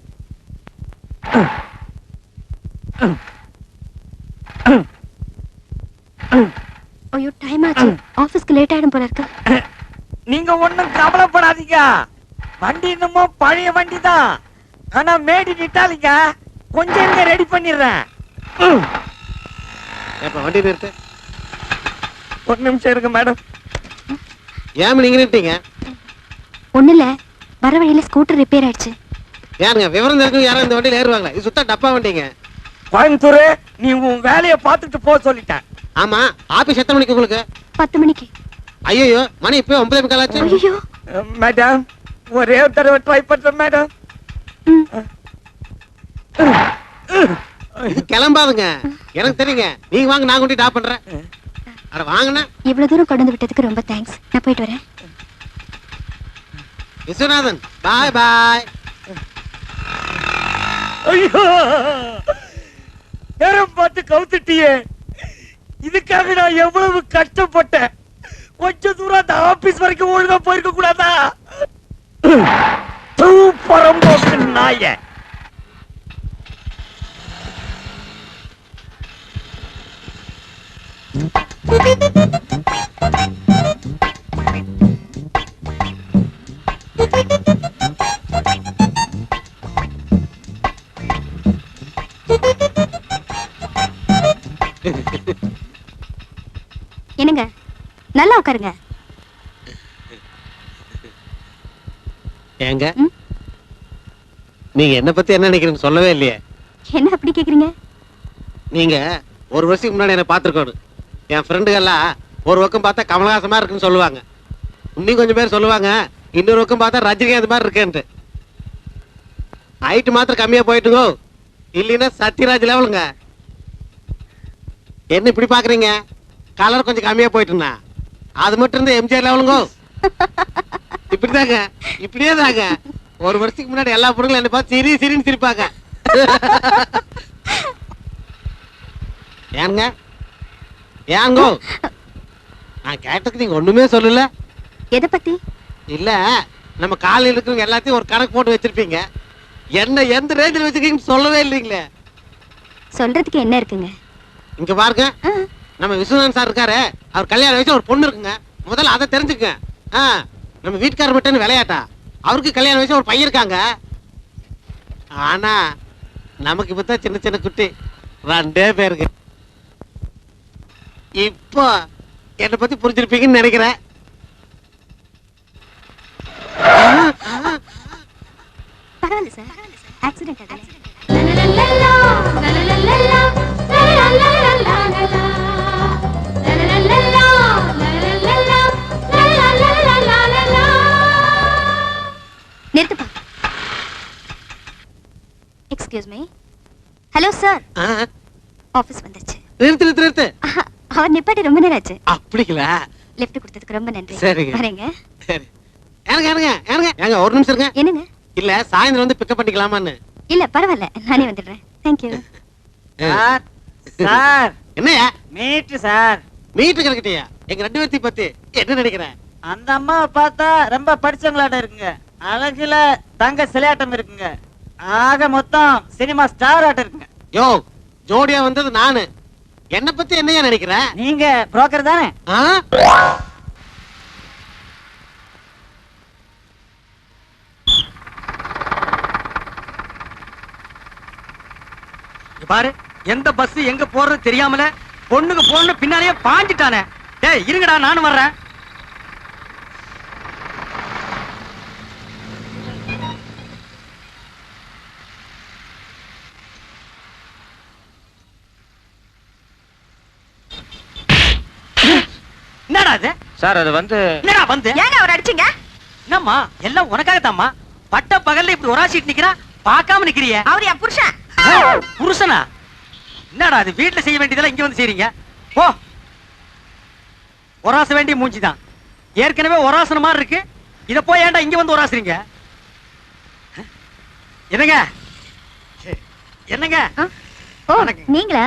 [SPEAKER 8] ஐயோ டைம் ஆச்சு, ஆபீஸ்க்கு லேட் ஆயிடும் போல இருக்கு.
[SPEAKER 1] நீங்க ஒண்ணும் கவலைப்படாதீங்க. வண்டி இன்னுமோ பழைய வண்டி தான், ஆனா மேடி நிட்டாலிங்க. கொஞ்சம் இங்க ரெடி பண்ணிடுறேன்.
[SPEAKER 5] வண்டி நிறுத்து.
[SPEAKER 1] ஒரு நிமிஷம் இருங்க மேடம்.
[SPEAKER 5] ஏன் நீங்க நிறுத்தீங்க?
[SPEAKER 8] ஒண்ணு இல்ல, வர வழியில ஸ்கூட்டர் ரிப்பேர் ஆயிடுச்சு.
[SPEAKER 5] யாருங்க விவரம் தெரிஞ்சு யாரும் இந்த வண்டியில ஏறுவாங்களா? இது சுத்தா டப்பா வண்டிங்க.
[SPEAKER 1] கோயம்புத்தூர், நீ உன் வேலையை பார்த்துட்டு போக சொல்லிட்டேன்.
[SPEAKER 5] ஆமா, ஆபீஸ் எத்தனை மணிக்கு உங்களுக்கு?
[SPEAKER 8] 10 மணிக்கு.
[SPEAKER 5] ஐயோ மணி இப்ப 9:15 ஆச்சு.
[SPEAKER 8] ஐயோ
[SPEAKER 1] மேடம், ஒரே ஒரு தடவை ட்ரை பண்றேன் மேடம்.
[SPEAKER 5] இது கிளம்பாதுங்க, எனக்கு தெரியுங்க. நீங்க வாங்க, நான் கொண்டு டாப் பண்றேன். அட வாங்கண்ணா.
[SPEAKER 8] இவ்வளவு தூரம் கொண்டு வந்து விட்டதுக்கு ரொம்ப தேங்க்ஸ். நான் போயிட்டு வரேன்.
[SPEAKER 5] விஸ்வநாதன், பாய் பாய்.
[SPEAKER 1] ஐயோ, நேரம் பார்த்து கவுத்துட்டியே. இதுக்காக நான் எவ்வளவு கஷ்டப்பட்டேன். கொஞ்ச தூரம் அந்த ஆபீஸ் வரைக்கும் ஒழுங்கா போயிருக்க கூடாதா? பரம்போக்கு நாய.
[SPEAKER 8] என்னங்க நல்லா உட்காருங்க.
[SPEAKER 5] ஏங்க நீங்க என்ன பத்தி என்ன நினைக்கிறீங்க சொல்லவே இல்லையே.
[SPEAKER 8] என்ன அப்படி கேக்குறீங்க?
[SPEAKER 5] நீங்க ஒரு வருஷத்துக்கு முன்னாடி என்ன பாத்துருக்கணும். என் ஃப்ரெண்டுகள்லாம் ஒரு பக்கம் பார்த்தா கமலஹாசமா இருக்குன்னு சொல்லுவாங்க, இன்னும் கொஞ்சம் பேர் சொல்லுவாங்க இன்னொரு பக்கம் பார்த்தா ரஜினிகாந்த் மாதிரி இருக்கேன்ட்டு. ஹைட் மாத்திரம் கம்மியா போயிட்டுங்கோ, இல்லைன்னா சத்யராஜ் லெவலுங்க. என்ன இப்படி பாக்குறீங்க? கலர் கொஞ்சம் கம்மியா போயிட்டுனா அது மட்டும் இருந்து எம்ஜிஆர் லெவலுங்கோ. இப்படிதாங்க, இப்படியே தாங்க. ஒரு வருஷத்துக்கு முன்னாடி எல்லா பொருளும் என்ன பார்த்து சிரி சிரின்னு சிரிப்பாங்க. ஏங்க ஏங்கோ நான் கேட்டதுக்கு நீங்க ஒண்ணுமே சொல்லல.
[SPEAKER 8] எதை பத்தி?
[SPEAKER 5] இல்ல நம்ம காலையில் இருக்கிறவங்க எல்லாத்தையும் ஒரு கணக்கு போட்டு வச்சிருப்பீங்க, என்ன எந்த ரேஞ்சில் வச்சிருக்கீங்கன்னு சொல்லவே இல்லைங்களே.
[SPEAKER 8] சொல்றதுக்கு என்ன இருக்குங்க?
[SPEAKER 5] இங்க பாருங்க, நம்ம விஸ்வநாதன் சார் இருக்காரு, அவர் கல்யாணம் வச்சு ஒரு பொண்ணு இருக்குங்க. முதல்ல அதை தெரிஞ்சுக்கங்க. நம்ம வீட்டுக்காரர் மட்டும் விளையாட்டா, அவருக்கு கல்யாணம் வச்சு ஒரு பையன் இருக்காங்க. ஆனா நமக்கு இப்பதான் சின்ன சின்ன குட்டி 2 பேருக்கு. இப்போ என்னை பத்தி புரிஞ்சிருப்பீங்கன்னு நினைக்கிறேன்.
[SPEAKER 8] பரவாயில்ல சார், ஆக்சிடென்ட் ஆகல. நிறுத்துப்பா. Excuse me. Hello sir, office வந்துச்சு.
[SPEAKER 5] நிறுத்து நிறுத்து நிறுத்து.
[SPEAKER 8] அவர் நிப்பாட்டி ரொம்ப நேரம் ஆச்சு.
[SPEAKER 5] அப்படிங்களா?
[SPEAKER 8] லிஃப்ட் கொடுத்ததுக்கு ரொம்ப நன்றி.
[SPEAKER 5] சரிங்க.
[SPEAKER 8] வரேங்க.
[SPEAKER 5] சரி. ஏங்க ஏங்க ஏங்க ஏங்க ஒரு நிமிஷம் இருங்க.
[SPEAKER 8] என்னங்க?
[SPEAKER 5] இல்ல சாயந்தரம் வந்து பிக்கப் பண்ணிக்கலாமான்னு.
[SPEAKER 8] இல்ல பரவாயில்ல, நானே வந்துடுறேன். Thank you.
[SPEAKER 9] சார் சார்
[SPEAKER 5] என்னையா
[SPEAKER 9] மீட் சார்.
[SPEAKER 5] மீட்டு கிடக்கிட்டியா? எங்க 2 பேர்த்தையும் பத்தி என்ன நினைக்கிறேன்?
[SPEAKER 9] அந்த அம்மாவை பார்த்தா ரொம்ப படிச்சவங்களாட்ட இருக்குங்க, அழகுல தங்க சிலையாட்டம் இருக்குங்க, ஆக மொத்தம் சினிமா ஸ்டார் ஆட்டம் இருக்குங்க.
[SPEAKER 5] யோ ஜோடியா வந்தது நானு, என்ன பத்தி என்னையா நினைக்கிற?
[SPEAKER 9] நீங்க புரோக்கர் தானே?
[SPEAKER 2] பாரு, எந்த பஸ் எங்க போறது தெரியாமல பொண்ணுக்கு போன்னு பின்னாலேயே பாஞ்சிட்டானே. டேய் இருங்கடா, நானும் வர்றேன். என்னடா இது?
[SPEAKER 9] சார் அது வந்து
[SPEAKER 2] என்னடா வந்து?
[SPEAKER 8] ஏங்க அவர் அடிச்சீங்க?
[SPEAKER 2] என்னம்மா எல்லாம் உனக்காகத்தாம்மா. பட்ட பகல்ல இப்படி ஒராசிட்டு நிக்கிறா, பார்க்காம நிக்கிறியே.
[SPEAKER 8] அவர் என் புருஷன்.
[SPEAKER 2] புருஷனா? என்னடா அது, வீட்டுல செய்ய வேண்டியதெல்லாம் இங்க வந்து செய்றீங்க? போ. ஒராச வேண்டிய மூஞ்சிதான், ஏற்கனவே ஒராசன மாதிரி இருக்கு, இத போய் ஏன்டா இங்க வந்து ஒராசுறீங்க? என்னங்க என்னங்க?
[SPEAKER 8] ஓ நீங்களா?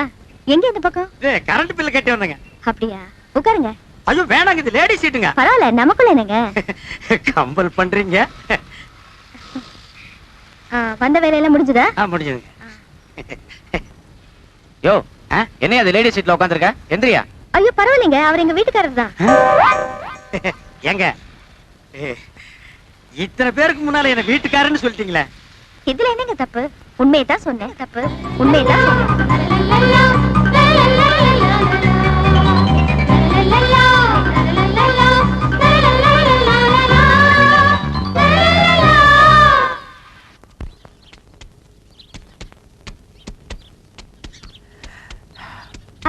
[SPEAKER 8] எங்க இந்த பக்கம்?
[SPEAKER 2] கரண்ட் பில்ல கட்டி வந்தங்க.
[SPEAKER 8] அப்படியா? உட்காருங்க.
[SPEAKER 2] ஐயோ வேணாங்க, இது லேடி சீட்டுங்க.
[SPEAKER 8] பரவாயில்ல, நமக்குள்ள என்னங்க?
[SPEAKER 2] கம்பல் பண்றீங்க.
[SPEAKER 8] வந்த வேலையெல்லாம் முடிஞ்சதா?
[SPEAKER 2] முடிஞ்சதுங்க. யோ என்ன அது லேடி சீட்ல உட்கார்ந்திருக்க? எந்திரியா.
[SPEAKER 8] ஐயோ பரவாயில்லைங்க, அவர் எங்க வீட்டுக்காரர் தான்.
[SPEAKER 2] ஏங்க இத்தனை பேருக்கு முன்னால என்ன வீட்டுக்காரன்னு சொல்லிட்டீங்களே,
[SPEAKER 8] இதுல என்னங்க தப்பு? உண்மையை தான் சொன்னேன். தப்பு உண்மையை தான் சொன்னேன்.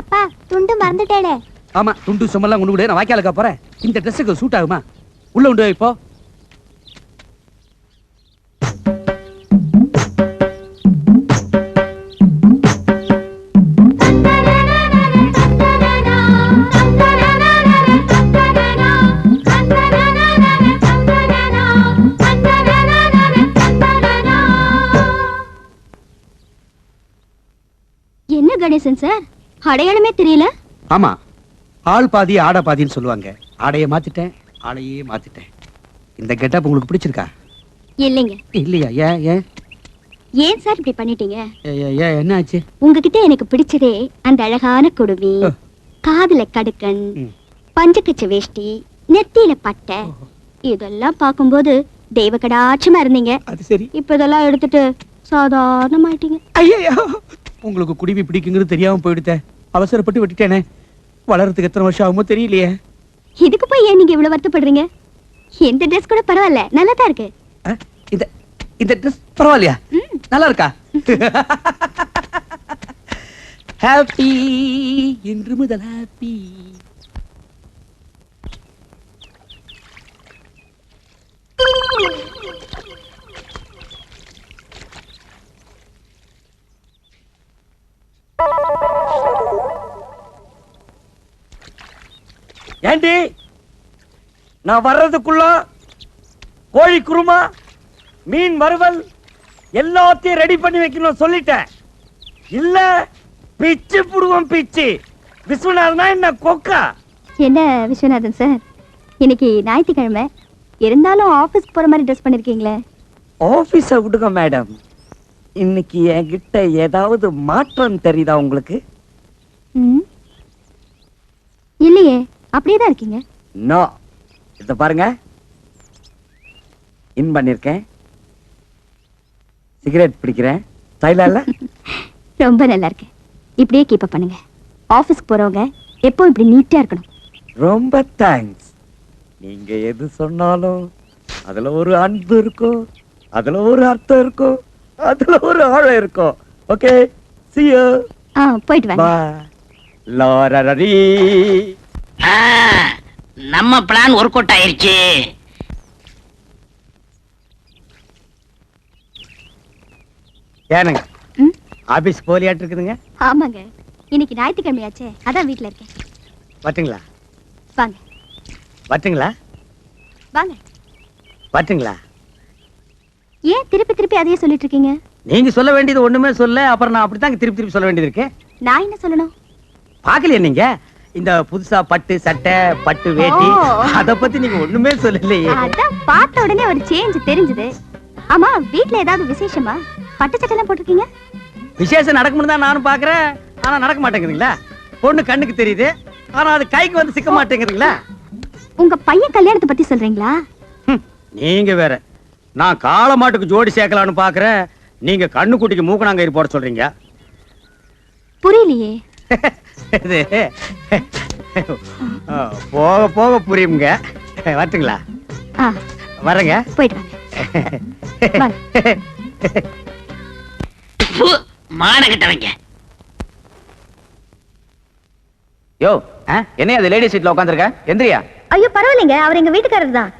[SPEAKER 8] அப்பா துண்டு மறந்துட்டேனே.
[SPEAKER 10] ஆமா, துண்டு சும்மெல்லாம் கொண்டு விடு, நான் வாய்க்காலுக்கா போறேன். இந்த ட்ரெஸ்ஸுக்கு சூட் ஆகுமா? உள்ள உண்டு இப்போ.
[SPEAKER 8] என்ன கணேசன் சார், அடையாளமே தெரியல?
[SPEAKER 10] ஆமா, ஆள் பாதி ஆடை பாதின்னு சொல்லுவாங்க. ஆடையை மாத்திட்டேன், ஆளையே மாத்திட்டேன். இந்த கெட்டப் உங்களுக்கு பிடிச்சிருக்கா?
[SPEAKER 8] இல்லைங்க.
[SPEAKER 10] இல்லையா? ஏன் ஏன்
[SPEAKER 8] ஏன் சார் இப்படி பண்ணிட்டீங்க?
[SPEAKER 10] ஏன் என்ன ஆச்சு?
[SPEAKER 8] உங்ககிட்ட எனக்கு பிடிச்சதே அந்த அழகான குடுமி, காதுல கடுக்கன், பஞ்சக்கச்ச வேஷ்டி, நெத்தியில பட்டை, இதெல்லாம் பார்க்கும்போது தெய்வ கடாட்சமா இருந்தீங்க.
[SPEAKER 10] அது சரி.
[SPEAKER 8] இப்ப இதெல்லாம் எடுத்துட்டு சாதாரணமாயிட்டீங்க.
[SPEAKER 10] ஐயோ, உங்களுக்கு குடிவி பிடிக்குங்கிறது தெரியாம போயிடுதே. அவசரப்பட்டு விட்டுட்டேனே. வளர்றதுக்கு எத்தனை வருஷம் ஆகுமோ தெரியலையே.
[SPEAKER 8] இதுக்கு போய் ஏன் நீங்க இவ்வளவு வருத்தப்படுறீங்க? இந்த ட்ரெஸ் கூட பரவாயில்ல, நல்லா தான் இருக்கு.
[SPEAKER 10] இந்த ட்ரெஸ் பரவாயில்லையா? நல்லா இருக்கா? ஹாப்பி இன்று முதல் ஹாப்பி.
[SPEAKER 1] ஏண்டி நான் வர்றதுக்குள்ள கோழி குருமா, மீன் வறுவல் எல்லாத்தையும் ரெடி பண்ணி வைக்கணும் சொல்லிட்டேன். இல்ல பிச்சு புடுவோம் பிச்சு. விஸ்வநாதனா என்ன கொக்கா?
[SPEAKER 8] என்ன விஸ்வநாதன் சார், இன்னைக்கு ஞாயிற்றுக்கிழமை இருந்தாலும் ஆபீஸ்க்கு போற மாதிரி ட்ரெஸ் பண்ணிருக்கீங்களே.
[SPEAKER 1] ஆபீஸ விடுங்க மேடம். இன்னைக்கு என்கிட்ட ஏதாவது மாற்றம் தெரியுதா உங்களுக்கு?
[SPEAKER 8] இல்லையே, அப்படியே தான் இருக்கீங்க.
[SPEAKER 1] நோ, இத பாருங்க. இன் பண்ணிருக்கேன், சிகரெட் பிடிக்கிறேன். ஸ்டைலா இல்ல?
[SPEAKER 8] ரொம்ப நல்லா இருக்கு. இப்படியே கீப் அப் பண்ணுங்க. ஆபீஸ்க்கு போறவங்க எப்போ இப்படி நீட்டா இருக்கணும்.
[SPEAKER 1] ரொம்ப தேங்க்ஸ். நீங்க எது சொன்னாலும் அதுல ஒரு அன்பு இருக்கும், அதுல ஒரு அர்த்தம் இருக்கும், அதுல ஒரு ஆழம் இருக்கும். Okay, see you.
[SPEAKER 8] போயிட்டு வாங்க.
[SPEAKER 1] Bye. லாரரரி.
[SPEAKER 3] நம்ம பிளான் ஒர்க் அவுட் ஆயிருச்சு.
[SPEAKER 2] ஏனுங்க ஆபீஸ் போலியாட்டு இருக்குதுங்க?
[SPEAKER 8] ஆமாங்க, இன்னைக்கு ஞாயிற்றுக்கிழமையாச்சே, அதான் வீட்டுல இருக்கேன்.
[SPEAKER 2] வட்டுங்களா?
[SPEAKER 8] வாங்க
[SPEAKER 2] வட்டுங்களா?
[SPEAKER 8] வாங்க.
[SPEAKER 2] வட்டுங்களா?
[SPEAKER 8] ஏன் திருப்பி திருப்பி அதையே சொல்லிட்டு இருக்கீங்க?
[SPEAKER 2] நீங்க சொல்ல வேண்டியது ஒண்ணுமே சொல்ல, அப்புறம் நான் அப்படித்தாங்க திருப்பி திருப்பி சொல்ல வேண்டியது இருக்கு.
[SPEAKER 8] நான் என்ன சொல்லணும்?
[SPEAKER 2] பாக்கலையே நீங்க இந்த புதுசா பட்டு சட்டை, பட்டு வேட்டி, அத பத்தி நீங்க ஒண்ணுமே சொல்லலையே.
[SPEAKER 8] அதான் பார்த்த உடனே ஒரு சேஞ்ச் தெரிஞ்சது. ஆமா, வீட்ல ஏதாவது விசேஷமா? பட்டு சட்டை எல்லாம் போட்டிருக்கீங்க?
[SPEAKER 2] விசேஷம் நடக்கும்னு தான் நானும் பாக்குறேன், ஆனா நடக்க மாட்டேங்குதுங்களா? பொண்ணு கண்ணுக்கு தெரியுது, ஆனா அது கைக்கு வந்து சிக்க மாட்டேங்குதுங்களா?
[SPEAKER 8] உங்க பையன் கல்யாணத்தை பத்தி சொல்றீங்களா?
[SPEAKER 2] நீங்க வேற. நான் காளை மாட்டுக்கு ஜோடி சேர்க்கலான்னு பாக்குறேன், நீங்க கண்ணுக்குட்டிக்கு மூக்கணாங்கயிறு போட சொல்றீங்க.
[SPEAKER 8] புரியலையே.
[SPEAKER 2] இது போக போக புரியுங்க. வரட்டுங்களா? வரங்க.
[SPEAKER 8] போயிட்டு வாங்க.
[SPEAKER 3] மானகிட்டவங்க.
[SPEAKER 6] யோ, என்ன அது லேடி சீட்ல உட்கார்ந்திருக்க? எந்திரியா.
[SPEAKER 8] ஐயோ பரவாயில்லைங்க, அவர் எங்க வீட்டுக்காரர் தான்.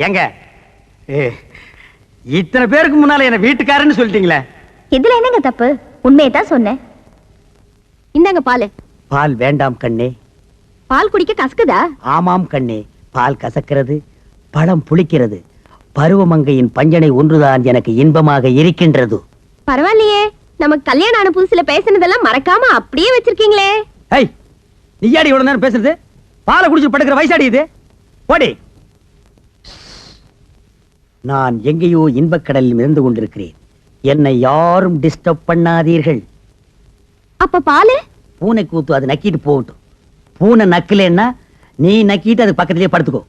[SPEAKER 2] எங்க இத்தனை பேருக்கு முன்னால என்ன வீட்டுக்காரன்னு சொல்லிட்டீங்களே.
[SPEAKER 8] இதுல என்னங்க தப்பு? உண்மையை தான் சொன்னேன். இந்தாங்க பால்.
[SPEAKER 2] பால் வேண்டாம் கண்ணே.
[SPEAKER 8] பால் குடிக்க கசக்குதா?
[SPEAKER 2] ஆமாம் கண்ணே, பால் கசக்கிறது, பழம் புளிக்கிறது. பருவமங்கையின் பஞ்சனை ஒன்றுதான் எனக்கு இன்பமாக இருக்கின்றது.
[SPEAKER 8] பரவாயில்லையே, நமக்கு கல்யாணம் ஆன புதுசுல பேசினதெல்லாம் மறக்காம அப்படியே வச்சிருக்கீங்களே.
[SPEAKER 2] ஏய், நீயாடி இவ்வளவு நேரம் பேசுறது? பாலை குடிச்சு படுக்கிற வயசாடி இது. ஓடி. நான் எங்கேயோ இன்பக்கடலில் இருந்து கொண்டிருக்கிறேன். என்னை யாரும் டிஸ்டர்ப் பண்ணாதீர்கள்.
[SPEAKER 8] அப்ப பாலு?
[SPEAKER 2] பூனை கூத்து, அது நக்கிட்டு போகட்டும். பூனை நக்கலன்னா நீ நக்கிட்டு அது பக்கத்திலேயே படுத்துக்கோ.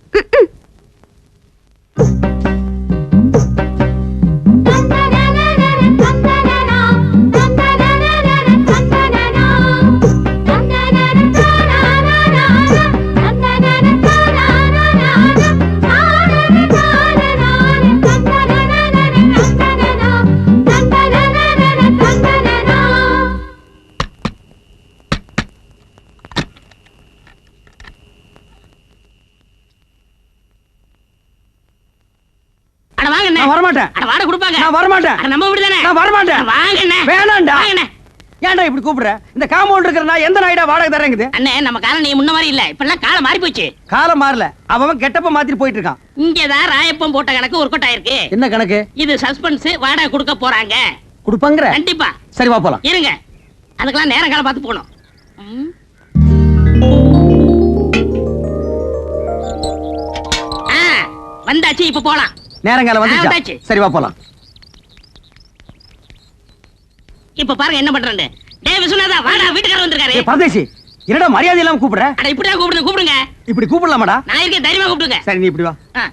[SPEAKER 2] நான் வரமாட்டேன்.
[SPEAKER 3] வாடகை கொடுப்பாங்க.
[SPEAKER 2] நான் வரமாட்டேன்.
[SPEAKER 3] நம்ம வீடு தானே.
[SPEAKER 2] நான் வரமாட்டேன்.
[SPEAKER 3] வாங்கண்ணே.
[SPEAKER 2] வேணாம்டா.
[SPEAKER 3] வாங்கண்ணே.
[SPEAKER 2] ஏன்டா இப்படி கூப்பிடுற? இந்த காம்பவுண்ட் இருக்கிற நான் எந்த நாயிடா வாடகை தரேங்குது?
[SPEAKER 3] அண்ணே, நம்ம காலம் நீ முன்ன மாதிரி இல்ல. இப்ப எல்லாம் காலம் மாறி போச்சு.
[SPEAKER 2] காலம் மாறல, அவன் கெட்டப்ப மாத்திட்டு போயிட்டு இருக்கான்.
[SPEAKER 3] இங்கதான் ராயப்பம் போட்ட கணக்கு ஒர்க் அவுட் ஆயிருக்கு.
[SPEAKER 2] என்ன கணக்கு? இது
[SPEAKER 3] சஸ்பென்ஸ். வாடகை கொடுக்க போறாங்க.
[SPEAKER 2] கொடுப்பாங்கற?
[SPEAKER 3] கண்டிப்பா.
[SPEAKER 2] சரி வா போலாம்.
[SPEAKER 3] இருங்க, அதுக்கெல்லாம் நேரம் காலம் பார்த்து போகணும். வந்தாச்சு, இப்ப போலாம்.
[SPEAKER 2] நேரங்காலம் வந்துச்சு. சரி வா போலாம்.
[SPEAKER 3] இப்ப பாருங்க என்ன பண்றேன்னு. டேய் விஸ்வநாதா, வாடா, வீட்டுக்காரர் வந்திருக்காரு.
[SPEAKER 2] பரதேசி,
[SPEAKER 10] என்னடா மரியாதை இல்லாம கூப்பிடுற?
[SPEAKER 3] அட இப்படிதான் கூப்பிடுங்க.
[SPEAKER 10] இப்படி கூப்பிடலாமாடா?
[SPEAKER 3] நான் இருக்கேன், தைரியமா கூப்பிடுங்க.
[SPEAKER 10] சரி நீ இப்படி வா.
[SPEAKER 3] ஆ.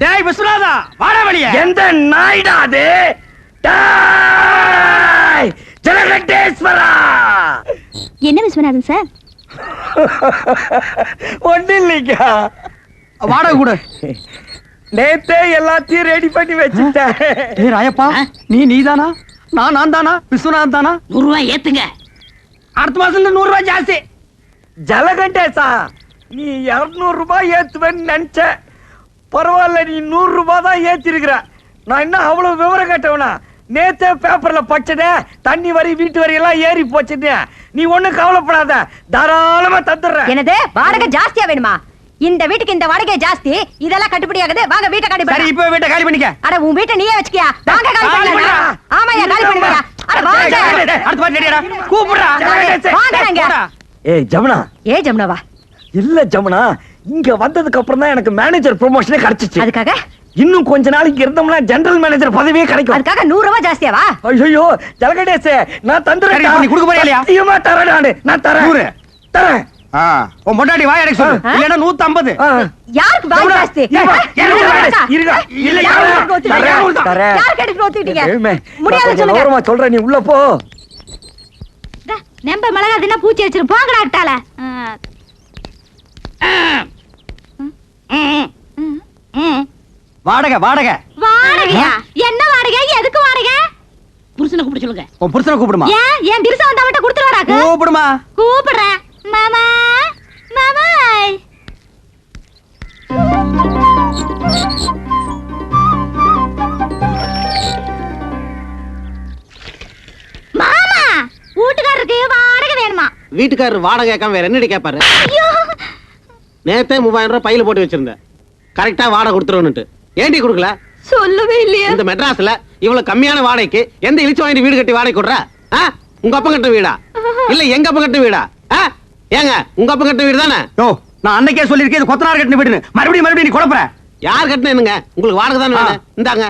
[SPEAKER 10] டேய் விஸ்வநாதா, வாடா வெளிய.
[SPEAKER 1] எந்த நாய்டா அது? டேய் ஜலகண்டேஸ்வரா.
[SPEAKER 8] என்ன விஸ்வநாதன் சார்?
[SPEAKER 1] ஒண்ணு இல்லைங்க.
[SPEAKER 10] வாடகை கூட.
[SPEAKER 1] நேத்தே எல்லாத்தையும் ரெடி பண்ணி வச்சுட்டேன்.
[SPEAKER 10] ஏய் ராயப்பா, நீதானா? நான் தானா? விஸ்வநாதன் தானா?
[SPEAKER 3] 100 ரூபாய் ஏத்துங்க.
[SPEAKER 10] அடுத்த மாசத்துல 100 ரூபாய் ஜாஸ்தி.
[SPEAKER 1] ஜலகண்டேசா, நீ 200 ரூபாய் ஏத்துவேன்னு நினைச்ச. பரவாயில்ல, நீ 100 ரூபாய் தான் ஏத்திருக்கிற. நான் என்ன அவ்வளவு விவரம் கேட்டவனா? நேத்தே பேப்பர்ல படிச்சதே தண்ணி வரி வீட்டு வரி எல்லாம் ஏறி போச்சுன்னு. நீ ஒண்ணும் கவலைப்படாத, தாராளமா தந்துடுறேன்.
[SPEAKER 4] என்னது வாடகை ஜாஸ்தியா வேணுமா? இந்த வீட்டுக்கு இந்த வாடகை ஜாஸ்தி, இதெல்லாம் கட்டுப்படி ஆகுது. வாங்க வீட்டை காலி
[SPEAKER 10] சரி
[SPEAKER 4] பண்ணு.
[SPEAKER 10] இப்போ வீட்டை காலி பண்ணிக்க.
[SPEAKER 4] அட உன் வீட்டை நீயே வச்சுக்கியா? வாங்க காலி
[SPEAKER 1] காலி
[SPEAKER 4] பண்ணு.
[SPEAKER 1] பண்ணுடா.
[SPEAKER 4] ஆமாயா காலி பண்ணுங்க. அட வாங்க.
[SPEAKER 10] அடுத்த மாதிரி ரெடியாடா. கூப்பிடுறா.
[SPEAKER 4] வாங்கங்க.
[SPEAKER 1] ஏய் ஜமுனா.
[SPEAKER 4] ஏய் ஜமுனாவா?
[SPEAKER 1] இல்ல ஜமுனா, இங்க வந்ததுக்கு அப்புறம் தான் எனக்கு மேனேஜர் ப்ரமோஷனே கிடைச்சிச்சு.
[SPEAKER 4] அதுக்காக
[SPEAKER 1] இன்னும் கொஞ்ச நாளைக்கு இருந்தோம்னா ஜெனரல் மேனேஜர் பதவியே கிடைக்கும்.
[SPEAKER 4] அதுக்காக 100 ரூபாய் ஜாஸ்தியாவா?
[SPEAKER 1] ஐயோ ஜலகண்டேசே, நான் தந்துறேன்.
[SPEAKER 10] சரி, நீ கொடுக்க போறியா இல்லையா?
[SPEAKER 1] சத்தியமா தரேன் நானு. நான் தரேன்.
[SPEAKER 10] 100.
[SPEAKER 1] தரேன்.
[SPEAKER 10] உன் பொண்டாட்டி வாய் அடைக்க சொல்லு.
[SPEAKER 4] ஆ.
[SPEAKER 10] இல்லன்னா 150.
[SPEAKER 4] யாருக்கு வாய் ஜாஸ்தி?
[SPEAKER 1] இருங்க,
[SPEAKER 4] இருக்கா?
[SPEAKER 1] இருங்க.
[SPEAKER 10] இல்ல,
[SPEAKER 4] யார்
[SPEAKER 10] யாரு?
[SPEAKER 4] கெடுக்க ஒத்துக்கிட்டீங்க?
[SPEAKER 1] தரேன், தரேன்.
[SPEAKER 4] யார் கெடுக்க ஒத்துக்கிட்டீங்க?
[SPEAKER 1] ஏய்மே,
[SPEAKER 4] முடியாது
[SPEAKER 1] நான் கொஞ்சம்
[SPEAKER 4] சொல்லுங்க.
[SPEAKER 1] ஓரமா சொல்றேன், நீ உள்ள போ.
[SPEAKER 8] நம்ப மிளகா தின்னா பூச்சி வச்சிரு போங்கடா அட்டால.
[SPEAKER 10] வாடகை வாடகை.
[SPEAKER 8] வாடகையா? என்ன வாடகை? எதுக்கு வாடகை?
[SPEAKER 3] புருஷனை கூப்பிட சொல்லுங்க.
[SPEAKER 10] உன் புருஷனை கூப்பிடுமா.
[SPEAKER 8] ஏன் என் திருசா வந்தா மட்டும் கொடுத்துட்டு வராக்கு?
[SPEAKER 10] கூப்பிடுமா.
[SPEAKER 8] கூப்பிடுறேன். மாமா மாமாய். மாமா வீட்டுக்காரருக்கு வாடகை வேணுமா?
[SPEAKER 5] வீட்டுக்காரர் வாடகை கேட்காம வேற என்னடி கேட்பாரு?
[SPEAKER 8] ஐயோ
[SPEAKER 5] நேத்தே 3000 ரூபாய் பையில போட்டு வச்சிருந்தேன். கரெக்டா வாடகை கொடுத்துருவனுட்டு. ஏண்டி கொடுக்கல?
[SPEAKER 4] சொல்லவே இல்லையா?
[SPEAKER 5] இந்த மெட்ராஸ்ல இவ்வளவு கம்மியான வாடகைக்கு எந்த இழிச்சு வாங்கி வீடு கட்டி வாடகை கொடுற? உங்க அப்பா கட்ட வீடா இல்ல எங்க அப்பா கட்ட வீடா? ஏங்க உங்க அப்பா கட்ட வீடு தானே?
[SPEAKER 10] யோ, நான் அன்னைக்கே சொல்லிருக்கேன் இது கொத்தனார் கட்டின வீடுன்னு. மறுபடியும் நீ குழப்பற.
[SPEAKER 5] யார் கட்டினேனுங்க? உங்களுக்கு வாடகை தானே வேணும். இந்தாங்க.